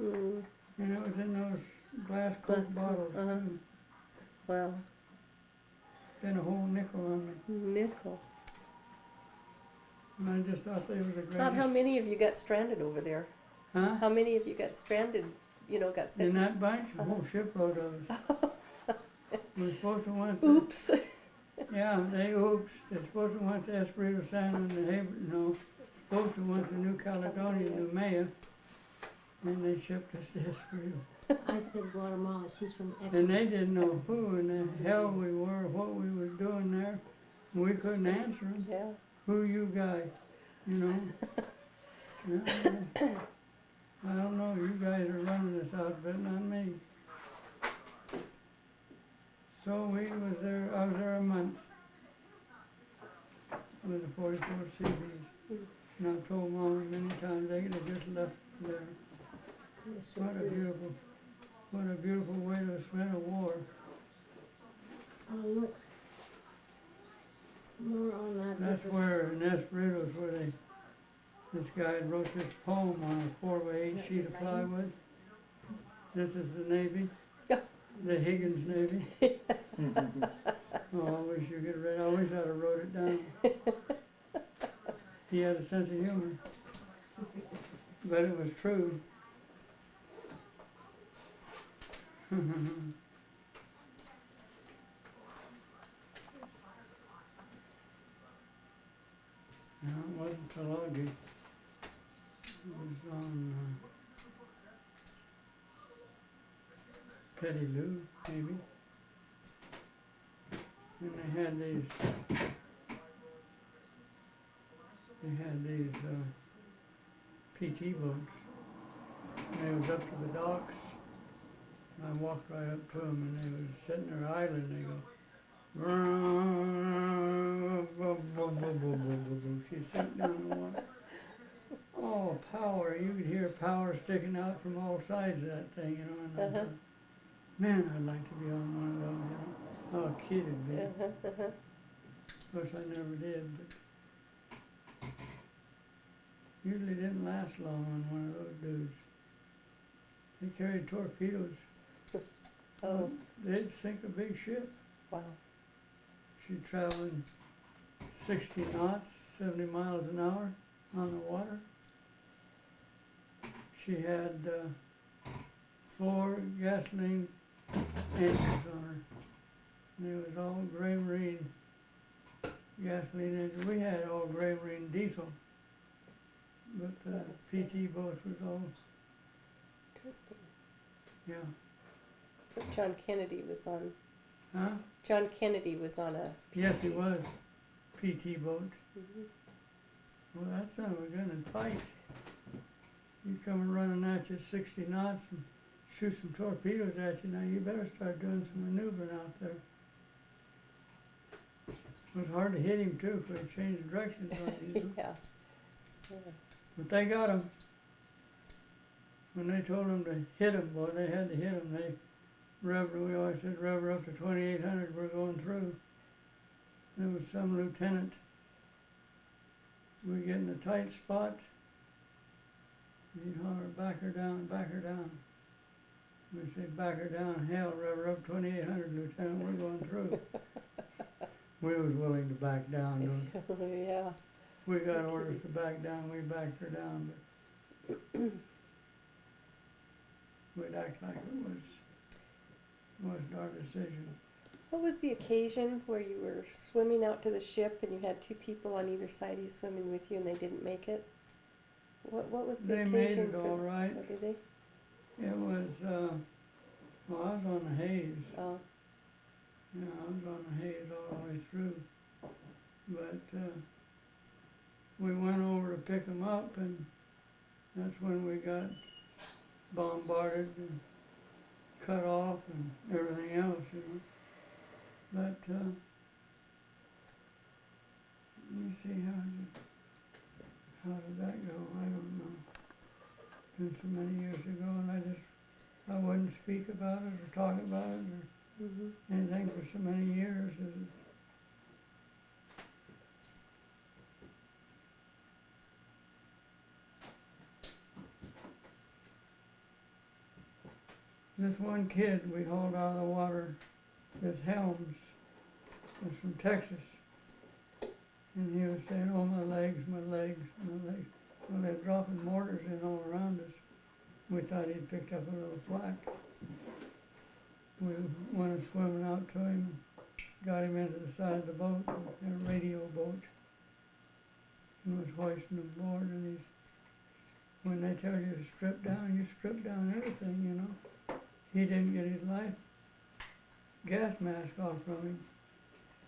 Speaker 1: Mm.
Speaker 2: And it was in those glass
Speaker 1: Glass
Speaker 2: Coke
Speaker 1: Coke,
Speaker 2: bottles,
Speaker 1: uh-huh.
Speaker 2: too.
Speaker 1: Wow.
Speaker 2: Spent a whole nickel on me.
Speaker 1: Nickel.
Speaker 2: And I just thought they were the
Speaker 5: Bob, how
Speaker 2: greatest.
Speaker 5: many of you got stranded over there?
Speaker 2: Huh?
Speaker 5: How many of you got stranded, got
Speaker 2: In
Speaker 5: sent?
Speaker 2: that bunch, a whole shipload of us. We're supposed to went to,
Speaker 5: Oops.
Speaker 2: yeah, oops, they're supposed to went to Espiritu Santo and supposed to went to New Caledonia, New Maya, and they shipped us to Espiritu.
Speaker 4: I said Guatemala, she's from Ecuador.
Speaker 2: And they didn't know who in the hell we were, what we was doing there. We couldn't answer them.
Speaker 5: Yeah.
Speaker 2: Who you guy? You know? Yeah, I don't know, you guys are running this outfit, not me. So I was there a month with the 44 CBs. And I've told Mom many times they could have just left me there.
Speaker 4: It's so
Speaker 2: What a
Speaker 4: pretty.
Speaker 2: beautiful way to spend a war.
Speaker 4: Oh, look. More on that.
Speaker 2: That's
Speaker 4: This is-
Speaker 2: where, in Espiritu is where this guy wrote this poem on a 4x8 sheet of plywood. This is the Navy, the Higgins Navy. Oh, I wish you could read. I wish I'd have wrote it down. He had a sense of humor, but it was true. No, it wasn't Tulagi. It was on Petty Lou, maybe. And they had these PT boats. And they was up to the docks. And I walked right up to them, and they was sitting there idling. They go, she'd sink down in the water. Oh, power! You could hear power sticking out from all sides of that thing, you know. And I thought, man, I'd like to be on one of those, you know. How a kid would be. Of course, I never did, but usually didn't last long on one of those dudes. They carried torpedoes.
Speaker 5: Oh,
Speaker 2: They'd sink a big ship.
Speaker 5: wow.
Speaker 2: She'd traveling 60 knots, 70 miles an hour on the water. She had 4 gasoline engines on her. And it was all gray marine gasoline engines. We had all gray marine diesel. But the PT boats was all,
Speaker 5: Interesting.
Speaker 2: yeah.
Speaker 5: That's what John Kennedy was on.
Speaker 2: Huh?
Speaker 5: John Kennedy was on a.
Speaker 2: Yes, he was. PT boat.
Speaker 5: Mhm.
Speaker 2: Well, that son of a gun and fight. You come running at you 60 knots and shoot some torpedoes at you. Now you better start doing some maneuvering out there. It was hard to hit him too, if he changed directions on you. You know?
Speaker 5: Yeah. Yeah.
Speaker 2: But they got him. When they told them to hit him, boy, they had to hit him. They revved, we always said rev her up to 2,800, we're going through. There was some lieutenant. We get in a tight spot. He'd holler, back her down, back her down. We'd say, back her down, hell, rev her up 2,800, Lieutenant, we're going through. We was willing to back down. Though.
Speaker 5: Yeah.
Speaker 2: If we got orders to back down, we backed her down, but we'd act like it wasn't our decision.
Speaker 5: What was the occasion where you were swimming out to the ship and you had 2 people on either side of you swimming with you and they didn't make it? What was the
Speaker 2: They
Speaker 5: occasion?
Speaker 2: made it
Speaker 5: for-
Speaker 2: all right.
Speaker 5: Oh, did they?
Speaker 2: It was, well, I was on the Hayes.
Speaker 5: Oh,
Speaker 2: Yeah, I was on the Hayes all the way through. But we went over to pick them up, and that's when we got bombarded and cut off and everything else, you know. But let me see, how did that go? I don't know. Been so many years ago, and I wouldn't speak about it or talk about it or
Speaker 5: mhm.
Speaker 2: anything for so many years. this one kid we hauled out of the water, this Helms, was from Texas. And he was saying, oh, my legs, my legs, my legs. Well, they're dropping mortars in all around us. We thought he'd picked up a little flak. We went swimming out to him, got him into the side of the boat, in a radio boat, and was hoisting him aboard. And he's, when they tell you to strip down, you strip down everything, you know. He didn't get his life gas mask off from him.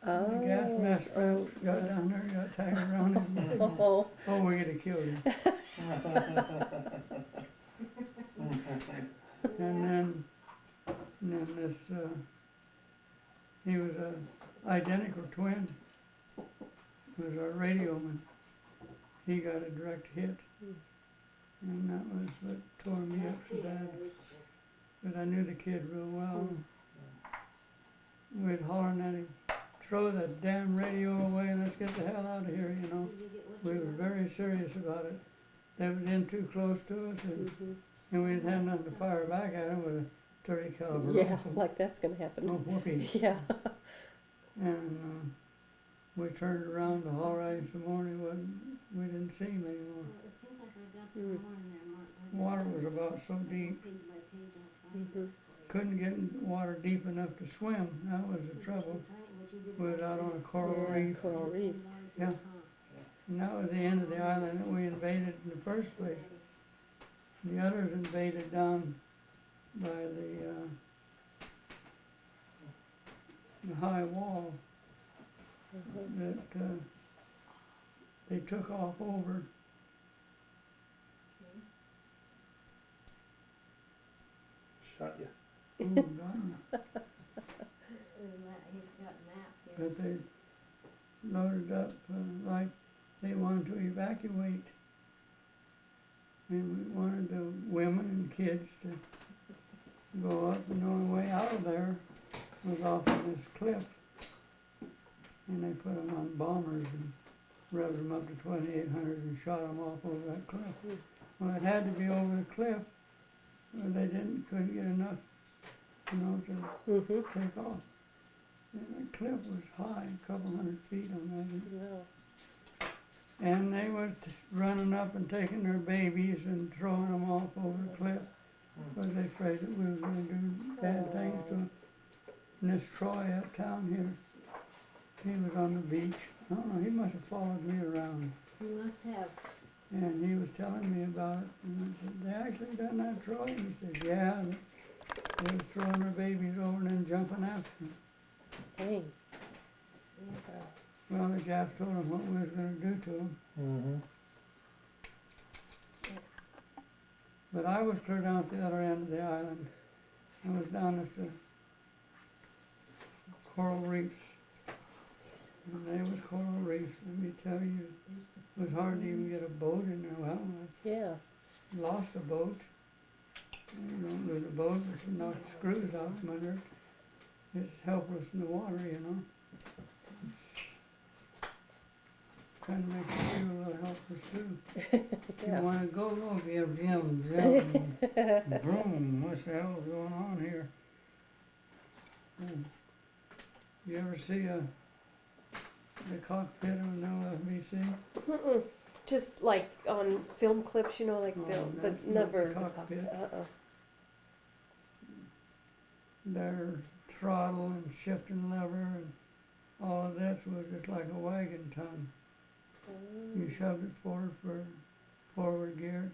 Speaker 2: The gas mask straps got down there, got tied around his neck.
Speaker 5: Oh,
Speaker 2: Oh, we could have killed him. And then this, he was a identical twin. Was our radio man. He got a direct hit. And that was what tore me up so bad. But I knew the kid real well. We'd hollering at him, throw that damn radio away and let's get the hell out of here, you know. We were very serious about it. They was in too close to us and we didn't have nothing to fire back at them with a 30 caliber
Speaker 5: yeah,
Speaker 2: rifle.
Speaker 5: like that's gonna happen.
Speaker 2: Oh, whoopee.
Speaker 5: Yeah.
Speaker 2: And we turned around to haul at him some more and we didn't see him anymore.
Speaker 4: It seems like I got some more in there, Mark.
Speaker 2: Water was about so deep.
Speaker 4: Page by page, I'll find it.
Speaker 2: Couldn't get in water deep enough to swim. That was the trouble. We was out on a coral reef.
Speaker 5: Coral reef.
Speaker 2: Yeah. And that was the end of the island that we invaded in the first place. The others invaded down by the high wall that they took off over.
Speaker 3: Shot you.
Speaker 2: Oh, God.
Speaker 4: He's got a map here.
Speaker 2: But they loaded up like they wanted to evacuate. And we wanted the women and kids to go up, and the only way out of there was off of this cliff. And they put them on bombers and revved them up to 2,800 and shot them off over that cliff. Well, it had to be over the cliff, but they couldn't get enough, you know, to take off. And the cliff was high, a couple 100 feet, I imagine.
Speaker 5: Wow.
Speaker 2: And they was running up and taking their babies and throwing them off over the cliff because they afraid that we was going to do bad things to them. And this Troy uptown here, he was on the beach. I don't know, he must have followed me around.
Speaker 4: You must have.
Speaker 2: And he was telling me about it. And I said, they actually done that, Troy? And he said, yeah. They was throwing their babies over and then jumping after them.
Speaker 5: Dang.
Speaker 2: Well, the Japs told them what we was going to do to them.
Speaker 3: Mm-hmm.
Speaker 2: But I was clear down at the other end of the island. I was down at the coral reefs. And they was coral reefs, let me tell you. It was hard to even get a boat in there. Well,
Speaker 5: Yeah.
Speaker 2: I lost a boat. You don't lose a boat, but you knock the screws out from under it. It's helpless in the water, you know. Kind of makes you feel a little helpless too.
Speaker 5: Yeah.
Speaker 2: You want to go, vroom, vroom, what the hell is going on here? You ever see the cockpit of an LFBC?
Speaker 5: Just like on film clips, you know, like
Speaker 2: Oh,
Speaker 5: film,
Speaker 2: that's
Speaker 5: but
Speaker 2: not the
Speaker 5: never.
Speaker 2: cockpit.
Speaker 5: Uh-uh.
Speaker 2: Their throttle and shifting lever and all of this was just like a wagon tongue. You shoved it forward for forward gear,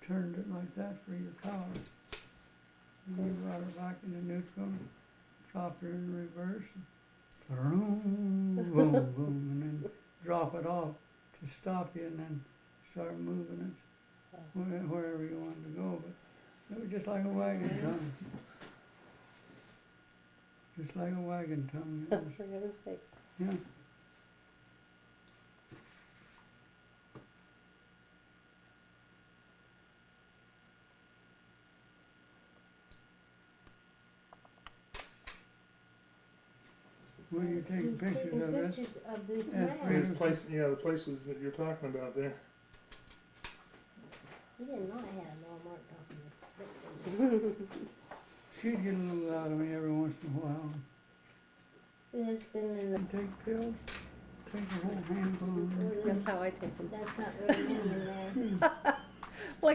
Speaker 2: turned it like that for your power. And you brought her back into neutral, dropped her in reverse, and vroom, boom, boom, and then drop it off to stop you and then start moving it wherever you wanted to go. But it was just like a wagon tongue. Just like a wagon tongue. It was,
Speaker 5: For heaven's sakes.
Speaker 2: yeah. Will you take
Speaker 4: He's
Speaker 2: pictures
Speaker 4: taking
Speaker 2: of this?
Speaker 4: pictures of these
Speaker 2: Yes,
Speaker 4: plans.
Speaker 3: These places, yeah, the places that you're talking about there.
Speaker 4: He didn't know I had them all marked off on this, but
Speaker 2: She'd get a little out of me every once in a while.
Speaker 4: It has been in the,
Speaker 2: And take pills, take a whole handful of them.
Speaker 5: That's how I take them.
Speaker 4: that's not very many in there.
Speaker 5: Well,
Speaker 2: I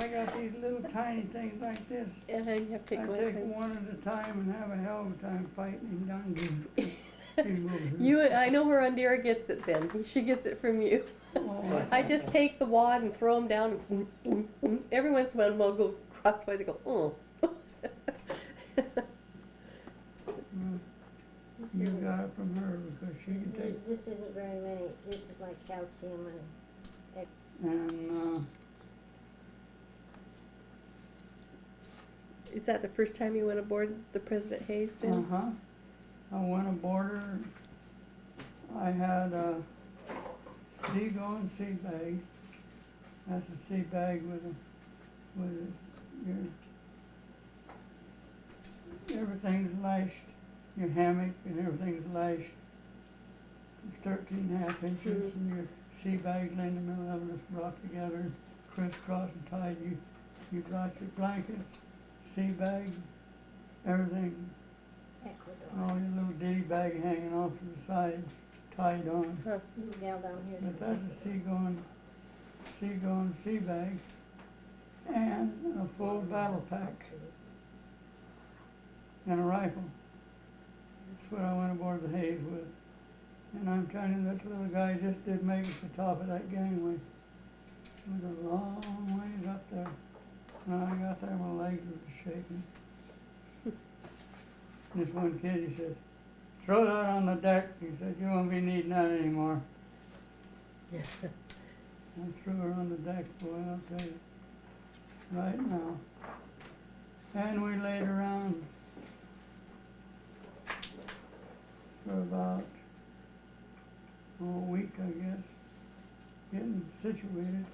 Speaker 2: got these little tiny things like this.
Speaker 5: and I have to
Speaker 2: I
Speaker 5: take one.
Speaker 2: take one at a time and have a hell of a time fighting him down. Get him over here.
Speaker 5: You, I know where Andera gets it then. She gets it from you.
Speaker 2: Oh,
Speaker 5: I just take the wad and throw them down. And every once in a while, I'll go crosswise and go, oh.
Speaker 4: This
Speaker 2: You
Speaker 4: isn't,
Speaker 2: got it from her because she can take,
Speaker 4: this isn't very many. This is like calcium and
Speaker 2: and,
Speaker 5: Is that the first time you went aboard the President Hayes then?
Speaker 2: uh-huh. I went aboard her. I had a sea-going sea bag. That's a sea bag everything's lashed. Your hammock and everything's lashed 13.5 inches, and your sea bag's in the middle of it, it's brought together, crisscross and tied. You got your blankets, sea bag, everything,
Speaker 4: Ecuador.
Speaker 2: all your little ditty bag hanging off to the side, tied on.
Speaker 4: Little gal down here.
Speaker 2: But that's a sea-going sea bag, and a full battle pack, and a rifle. That's what I went aboard the Hayes with. And I'm telling you, this little guy just did make it to the top of that gangway. It was a long ways up there. When I got there, my legs were shaking. This one kid, he said, "Throw that on the deck." He said, "You won't be needing that anymore." I threw her on the deck, boy, I'll tell you, right now. And we laid around for about a week, I guess, getting situated,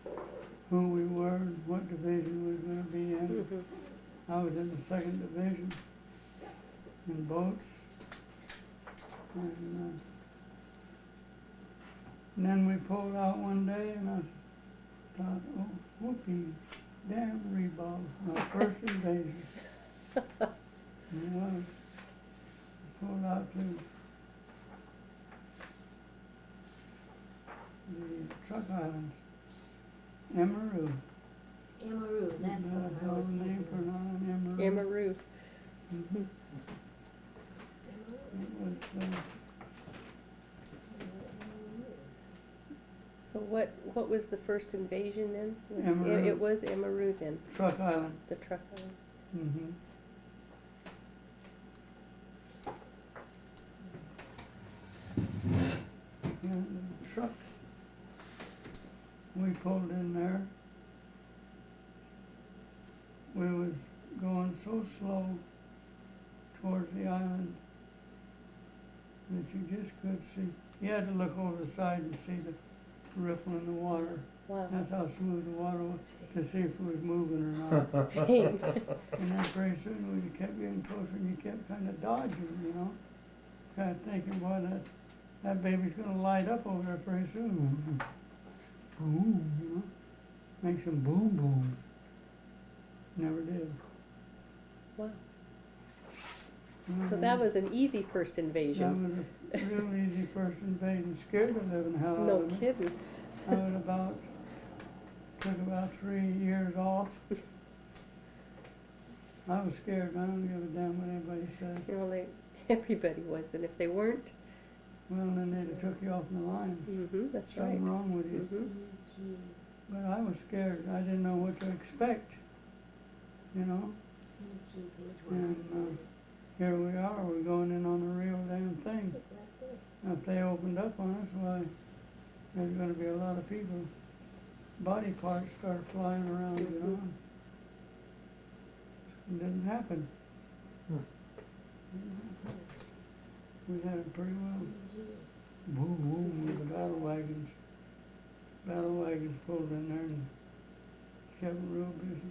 Speaker 2: who we were, and what division we were gonna be in. I was in the 2nd Division, in boats. And then we pulled out one day, and I thought, oh, whoopee, damn Reebok, my first invasion. And it was. Pulled out to the truck islands, Emerald.
Speaker 4: Amaru, that's
Speaker 2: Is that
Speaker 4: what
Speaker 2: a
Speaker 4: I
Speaker 2: hell
Speaker 4: was
Speaker 2: of a name
Speaker 4: thinking.
Speaker 2: for an island, Emerald?
Speaker 5: Amaru.
Speaker 2: Mhm. It was,
Speaker 5: So what was the first invasion then?
Speaker 2: Amaru.
Speaker 5: It was Amaru then,
Speaker 2: truck island.
Speaker 5: the truck island.
Speaker 2: Mm-hmm. And the truck, we pulled in there. We was going so slow towards the island that you just could see. You had to look over the side and see the riffle in the water.
Speaker 5: Wow.
Speaker 2: That's how smooth the water was, to see if it was moving or not.
Speaker 5: Dang.
Speaker 2: And then pretty soon, when you kept getting closer, and you kept kind of dodging, you know, kind of thinking, boy, that baby's gonna light up over there pretty soon. Boom, you know, make some boom booms. Never did.
Speaker 5: Wow. So that was an easy first
Speaker 2: That
Speaker 5: invasion.
Speaker 2: was a real easy first invasion, scared the living hell out
Speaker 5: No
Speaker 2: of me.
Speaker 5: kidding.
Speaker 2: I was took about 3 years off. I was scared, I don't give a damn what anybody says.
Speaker 5: You know, everybody was, and if they weren't,
Speaker 2: Well, then they'd have took you off the lines.
Speaker 5: that's right.
Speaker 2: Something wrong with you.
Speaker 5: Mhm.
Speaker 2: But I was scared. I didn't know what to expect, you know. And here we are. We're going in on a real damn thing. Now, if they opened up on us, why, there's going to be a lot of people. Body parts start flying around, you know. It didn't happen. We had it pretty well. Boom, boom, with the battle wagons. Battle wagons pulled in there and kept it real busy.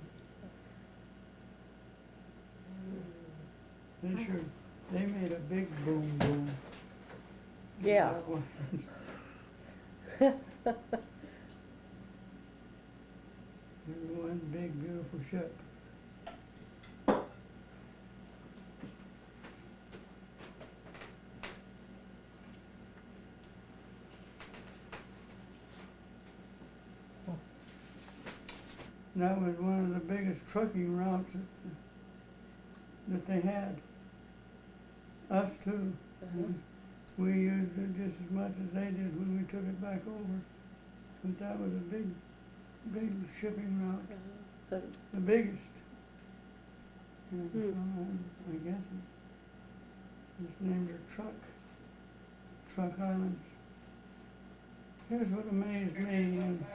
Speaker 2: They made a big boom boom.
Speaker 5: Yeah.
Speaker 2: Battle wagons. It was one big beautiful ship. That was one of the biggest trucking routes that they had. Us too.
Speaker 5: Uh-huh.
Speaker 2: We used it just as much as they did when we took it back over. But that was a big shipping route,
Speaker 5: So,
Speaker 2: the biggest. And
Speaker 5: Hmm.
Speaker 2: so I guess it's named her Truck Islands. Here's what amazed me, and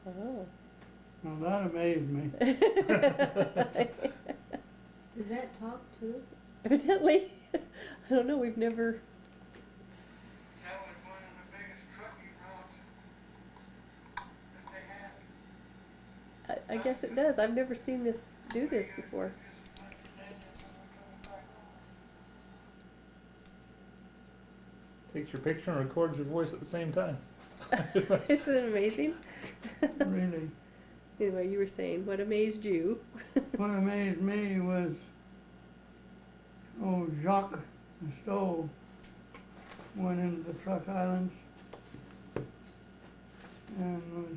Speaker 5: oh.
Speaker 2: well, that amazed me.
Speaker 4: Does that talk too?
Speaker 5: Evidently. I don't know, we've never,
Speaker 2: That was one of the biggest trucking routes that they had.
Speaker 5: I guess it does. I've never seen this, do this before.
Speaker 3: Takes your picture and records your voice at the same time.
Speaker 5: Isn't it amazing?
Speaker 2: Really.
Speaker 5: Anyway, you were saying, what amazed you?
Speaker 2: What amazed me was, Jacques Cousteau went into the Truck Islands and was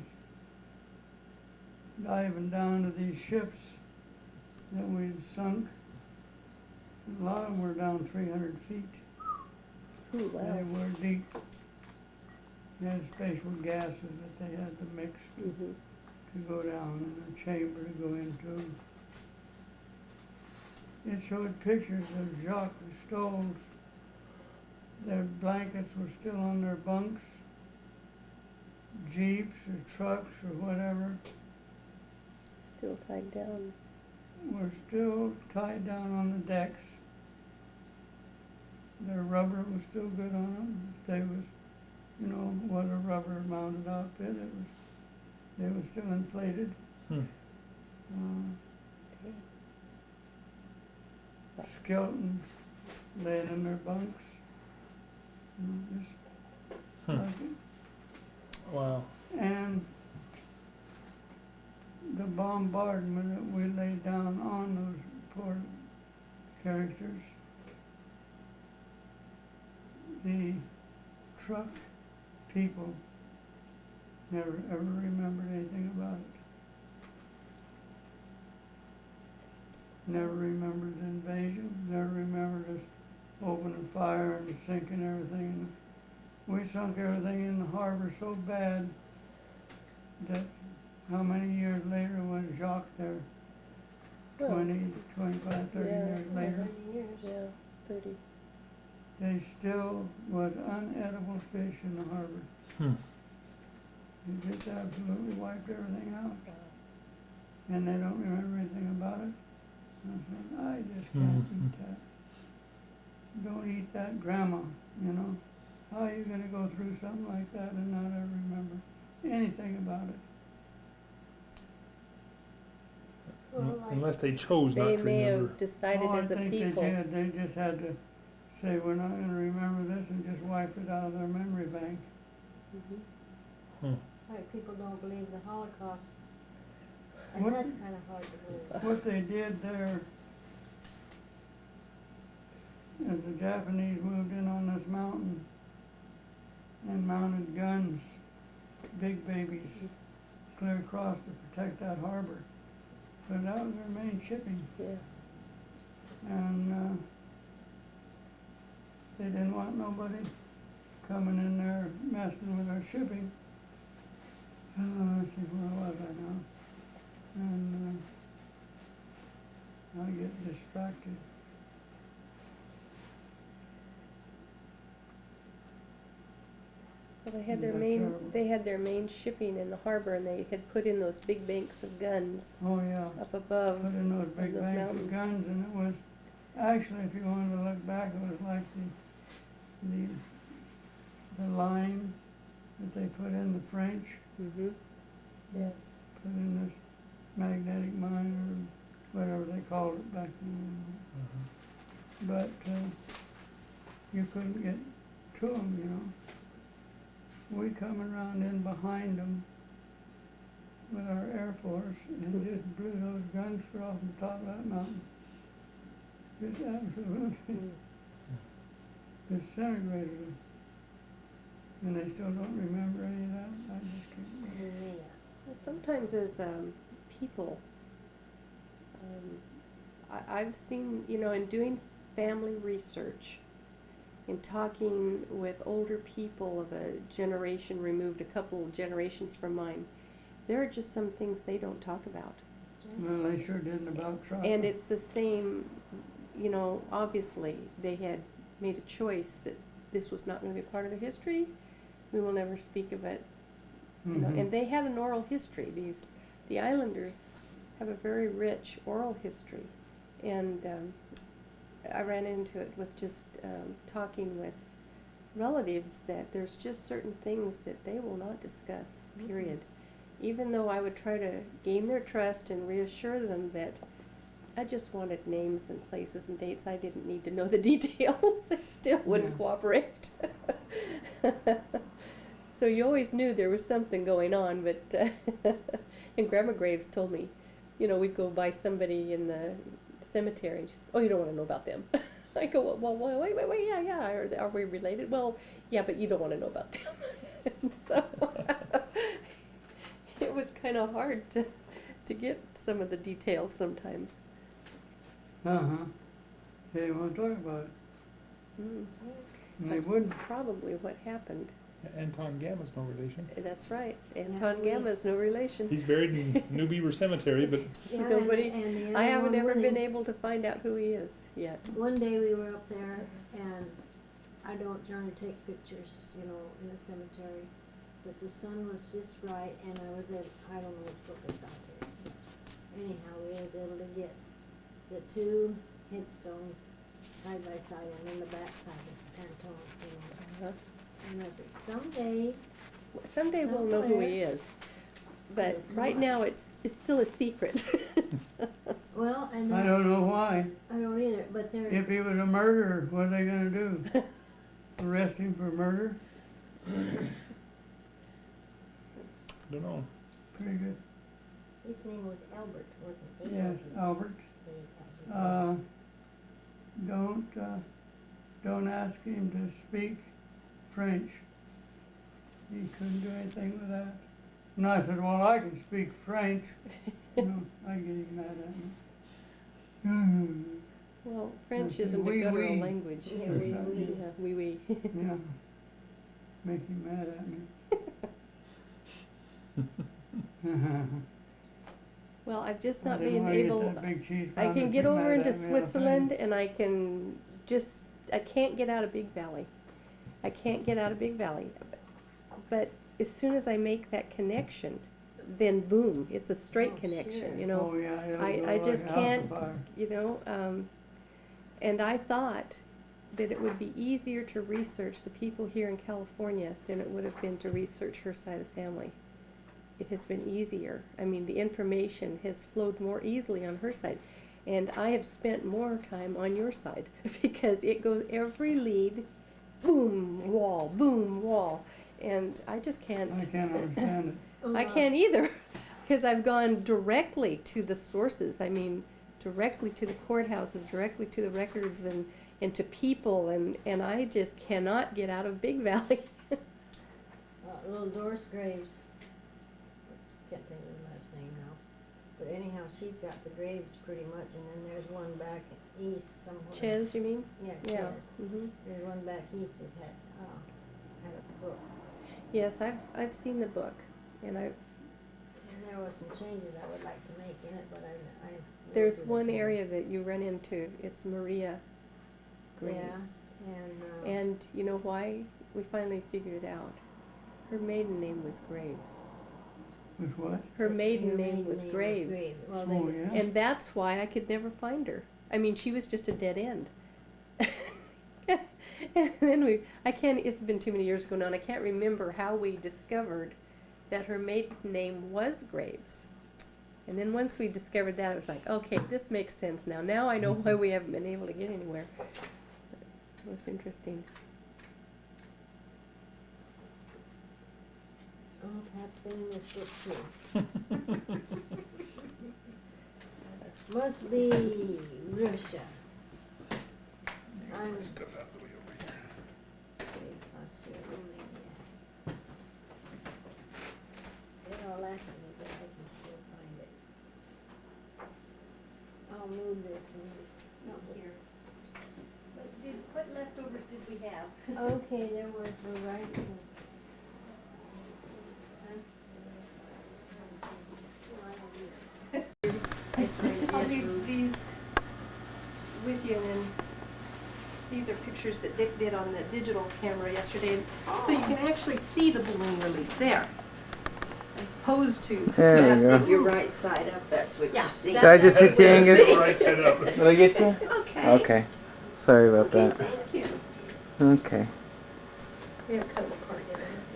Speaker 2: diving down to these ships that we'd sunk. A lot of them were down 300 feet.
Speaker 5: Ooh,
Speaker 2: They
Speaker 5: wow.
Speaker 2: were deep. They had special gases that they had to mix
Speaker 5: Mm-hmm.
Speaker 2: to go down and a chamber to go into. It showed pictures of Jacques Cousteau's. Their blankets were still on their bunks. Jeeps or trucks or whatever
Speaker 5: Still tied down.
Speaker 2: were still tied down on the decks. Their rubber was still good on them. If they was, was a rubber mounted outfit, they were still inflated.
Speaker 3: Hmm.
Speaker 2: Skeletons laying in their bunks. Just
Speaker 3: Hmm.
Speaker 2: like it.
Speaker 3: Wow.
Speaker 2: And the bombardment that we laid down on those poor characters, the truck people never ever remembered anything about it. Never remembered the invasion, never remembered us opening fire and sinking everything. We sunk everything in the harbor so bad that how many years later was Jacques there?
Speaker 5: Well,
Speaker 2: 20, 25, 30
Speaker 5: yeah,
Speaker 2: years later.
Speaker 4: 30 years.
Speaker 5: Yeah, 30.
Speaker 2: They still was unedible fish in the harbor.
Speaker 3: Hmm.
Speaker 2: They just absolutely wiped everything out. And they don't remember anything about it. I said, I just can't
Speaker 3: Mhm.
Speaker 2: eat that. Don't eat that, Grandma, How are you gonna go through something like that and not ever remember anything about it?
Speaker 4: Well, like,
Speaker 3: Unless they chose not
Speaker 5: They
Speaker 3: to
Speaker 5: may
Speaker 3: remember.
Speaker 5: have decided
Speaker 2: I
Speaker 5: as a
Speaker 2: think
Speaker 5: people.
Speaker 2: they did. They just had to say, we're not gonna remember this and just wipe it out of their memory bank.
Speaker 5: Mhm.
Speaker 4: like people don't believe the Holocaust. And
Speaker 2: What-
Speaker 4: that's kind of hard to believe.
Speaker 2: What they did there, as the Japanese moved in on this mountain and mounted guns, big babies, clear across to protect that harbor. But that was their main shipping.
Speaker 5: Yeah.
Speaker 2: And they didn't want nobody coming in there messing with our shipping. Let's see, where was I now? And I get distracted.
Speaker 5: Well, they had
Speaker 2: Yeah,
Speaker 5: their
Speaker 2: terrible.
Speaker 5: they had their main shipping in the harbor, and they had put in those big banks of guns
Speaker 2: Oh, yeah.
Speaker 5: up above.
Speaker 2: Put in those big
Speaker 5: those
Speaker 2: banks
Speaker 5: mountains.
Speaker 2: of guns, and it was, actually, if you wanted to look back, it was like the line that they put in the French,
Speaker 5: Mm-hmm. Yes.
Speaker 2: put in this magnetic mine, or whatever they called it back then.
Speaker 3: Mhm.
Speaker 2: But you couldn't get to them, We come around in behind them with our Air Force and just blew those guns clear off the top of that mountain. Just absolutely
Speaker 5: Mm.
Speaker 2: disintegrated them. And they still don't remember any of that? I just can't.
Speaker 4: Yeah.
Speaker 5: Well, sometimes as people, I've seen, you know, in doing family research, in talking with older people of a generation removed, a couple of generations from mine, there are just some things they don't talk about.
Speaker 2: Well, they sure didn't about chocolate.
Speaker 5: And it's the same, you know, obviously, they had made a choice that this was not going to be part of their history. We will never speak of it. You know,
Speaker 2: Mhm.
Speaker 5: and they had an oral history. The islanders have a very rich oral history. And I ran into it with just talking with relatives that there's just certain things that they will not discuss, period. Even though I would try to gain their trust and reassure them that I just wanted names and places and dates, I didn't need to know the details, they still wouldn't
Speaker 2: Yeah.
Speaker 5: cooperate. So you always knew there was something going on, but and Grandma Graves told me, you know, we'd go by somebody in the cemetery and she says, "Oh, you don't want to know about them." I go, "Well, wait, yeah, are we related?" "Well, yeah, but you don't want to know about them." So it was kind of hard to get some of the details sometimes.
Speaker 2: Uh-huh. They won't talk about it.
Speaker 5: Mm.
Speaker 2: And they
Speaker 5: That's
Speaker 2: wouldn't.
Speaker 5: probably what happened.
Speaker 3: Anton Gamma's no relation.
Speaker 5: That's right.
Speaker 4: Yeah,
Speaker 5: Anton
Speaker 4: we-
Speaker 5: Gamma's no relation.
Speaker 3: He's buried in New Beaver Cemetery, but
Speaker 4: Yeah,
Speaker 5: Nobody-
Speaker 4: and the
Speaker 5: I
Speaker 4: other
Speaker 5: haven't
Speaker 4: one
Speaker 5: ever
Speaker 4: with
Speaker 5: been
Speaker 4: him.
Speaker 5: able to find out who he is yet.
Speaker 4: One day we were up there, and I don't generally take pictures, you know, in the cemetery, but the sun was just right, and I was able, I don't know what took us out there. Anyhow, we was able to get the two headstones side by side, and then the back side of Anton's, you know. And I think
Speaker 5: Someday we'll know who he is, but right now it's still a secret.
Speaker 4: well, and
Speaker 2: I
Speaker 4: then,
Speaker 2: don't know why.
Speaker 4: I don't either, but they're,
Speaker 2: If he was a murderer, what are they gonna do? Arrest him for murder?
Speaker 3: don't know.
Speaker 2: Pretty good.
Speaker 4: his name was Albert, wasn't he?
Speaker 2: Yes, Albert.
Speaker 4: Albert.
Speaker 2: Don't ask him to speak French. He couldn't do anything with that. And I said, well, I can speak French. No, I'd get him mad at me.
Speaker 5: Well, French
Speaker 2: That's
Speaker 5: isn't a
Speaker 2: oui,
Speaker 5: guttural
Speaker 2: oui.
Speaker 5: language.
Speaker 4: Yeah,
Speaker 2: Or
Speaker 4: oui,
Speaker 2: something.
Speaker 4: oui.
Speaker 5: Yeah, oui, oui.
Speaker 2: Yeah, make him mad at me.
Speaker 5: Well, I've just
Speaker 2: I
Speaker 5: not
Speaker 2: didn't
Speaker 5: been
Speaker 2: wanna get
Speaker 5: able,
Speaker 2: that big cheese
Speaker 5: I
Speaker 2: pounder
Speaker 5: can get
Speaker 2: too
Speaker 5: over
Speaker 2: mad
Speaker 5: into
Speaker 2: at me, I'll tell you.
Speaker 5: Switzerland and I can I can't get out of Big Valley. I can't get out of Big Valley. But as soon as I make that connection, then boom, it's a straight
Speaker 4: Oh,
Speaker 5: connection,
Speaker 4: sure.
Speaker 5: you know?
Speaker 2: Oh, yeah, it'll
Speaker 5: I
Speaker 2: go like
Speaker 5: just
Speaker 2: a house
Speaker 5: can't-
Speaker 2: on fire.
Speaker 5: You know, and I thought that it would be easier to research the people here in California than it would have been to research her side of the family. It has been easier. I mean, the information has flowed more easily on her side. And I have spent more time on your side because it goes every lead, boom, wall. And I just can't.
Speaker 2: I can't understand it.
Speaker 5: I can't either, because I've gone directly to the sources. I mean, directly to the courthouses, directly to the records, and to people, and I just cannot get out of Big Valley.
Speaker 4: Little Doris Graves, I can't think of her last name now, but anyhow, she's got the graves pretty much, and then there's one back east somewhere.
Speaker 5: Ches, you mean?
Speaker 4: Yeah,
Speaker 5: Yeah.
Speaker 4: Ches.
Speaker 5: Hmm.
Speaker 4: There's one back east that's had a book,
Speaker 5: Yes, I've seen the book, and
Speaker 4: and there was some changes I would like to make in it, but I.
Speaker 5: there's one area that you run into. It's Maria Graves.
Speaker 4: Yeah,
Speaker 5: And you know why? We finally figured it out. Her maiden name was Graves.
Speaker 2: With what?
Speaker 5: Her maiden name was Graves.
Speaker 4: Well,
Speaker 2: Oh,
Speaker 4: they,
Speaker 2: yeah?
Speaker 5: And that's why I could never find her. I mean, she was just a dead end. And then it's been too many years ago now, and I can't remember how we discovered that her maiden name was Graves. And then once we discovered that, it was like, okay, this makes sense now. Now I know why we haven't been able to get anywhere. It was interesting.
Speaker 4: oh, Pat's been in this book too. Must be Russia. I'm
Speaker 3: Stuff out the way over here.
Speaker 4: Austria, Romania. I'll move this and not here.
Speaker 5: What leftovers did we have?
Speaker 4: Okay, there was the rice and.
Speaker 5: I'll leave these with you, and then these are pictures that Dick did on the digital camera yesterday, so you can actually see the balloon release there, as opposed to.
Speaker 6: There we
Speaker 7: That's
Speaker 6: go.
Speaker 7: if you're right side up, that's what you
Speaker 5: Yeah,
Speaker 7: see.
Speaker 6: Did I just hit you, Angus?
Speaker 3: Right side up.
Speaker 6: Did I get you?
Speaker 7: Okay.
Speaker 6: Okay. Sorry about
Speaker 7: Okay,
Speaker 6: that.
Speaker 7: thank you.
Speaker 6: Okay.
Speaker 5: We have kind of a card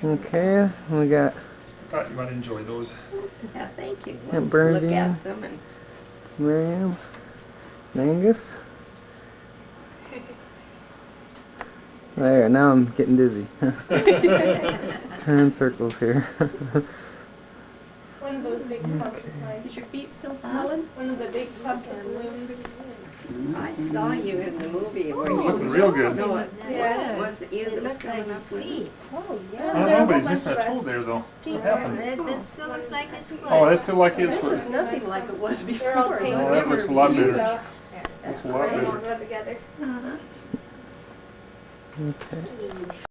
Speaker 5: in it.
Speaker 6: Okay. We got
Speaker 3: Thought you might enjoy those.
Speaker 7: Yeah, thank you.
Speaker 6: Yeah,
Speaker 7: We'll look
Speaker 6: Bernadine.
Speaker 7: at them and
Speaker 6: Miriam, Angus. There. Now I'm getting dizzy. Turning circles here.
Speaker 5: One of those big clumps is mine. Is your feet still swelling? One of the big clumps of balloons.
Speaker 7: I saw you in the movie where you.
Speaker 3: Looking real good.
Speaker 7: No, it
Speaker 5: Yeah.
Speaker 7: was you
Speaker 4: It
Speaker 7: that was
Speaker 4: looked like
Speaker 7: coming
Speaker 4: his
Speaker 7: up with it.
Speaker 4: feet.
Speaker 5: Oh,
Speaker 3: I
Speaker 5: yeah.
Speaker 3: don't know, but he's missing a toe there though. What happened?
Speaker 4: That still looks like his foot.
Speaker 3: Oh, that's still like his
Speaker 5: This
Speaker 3: foot.
Speaker 5: is nothing like it was before.
Speaker 3: Oh, that looks a lot better.
Speaker 5: So-
Speaker 3: Looks a lot better.
Speaker 6: Okay.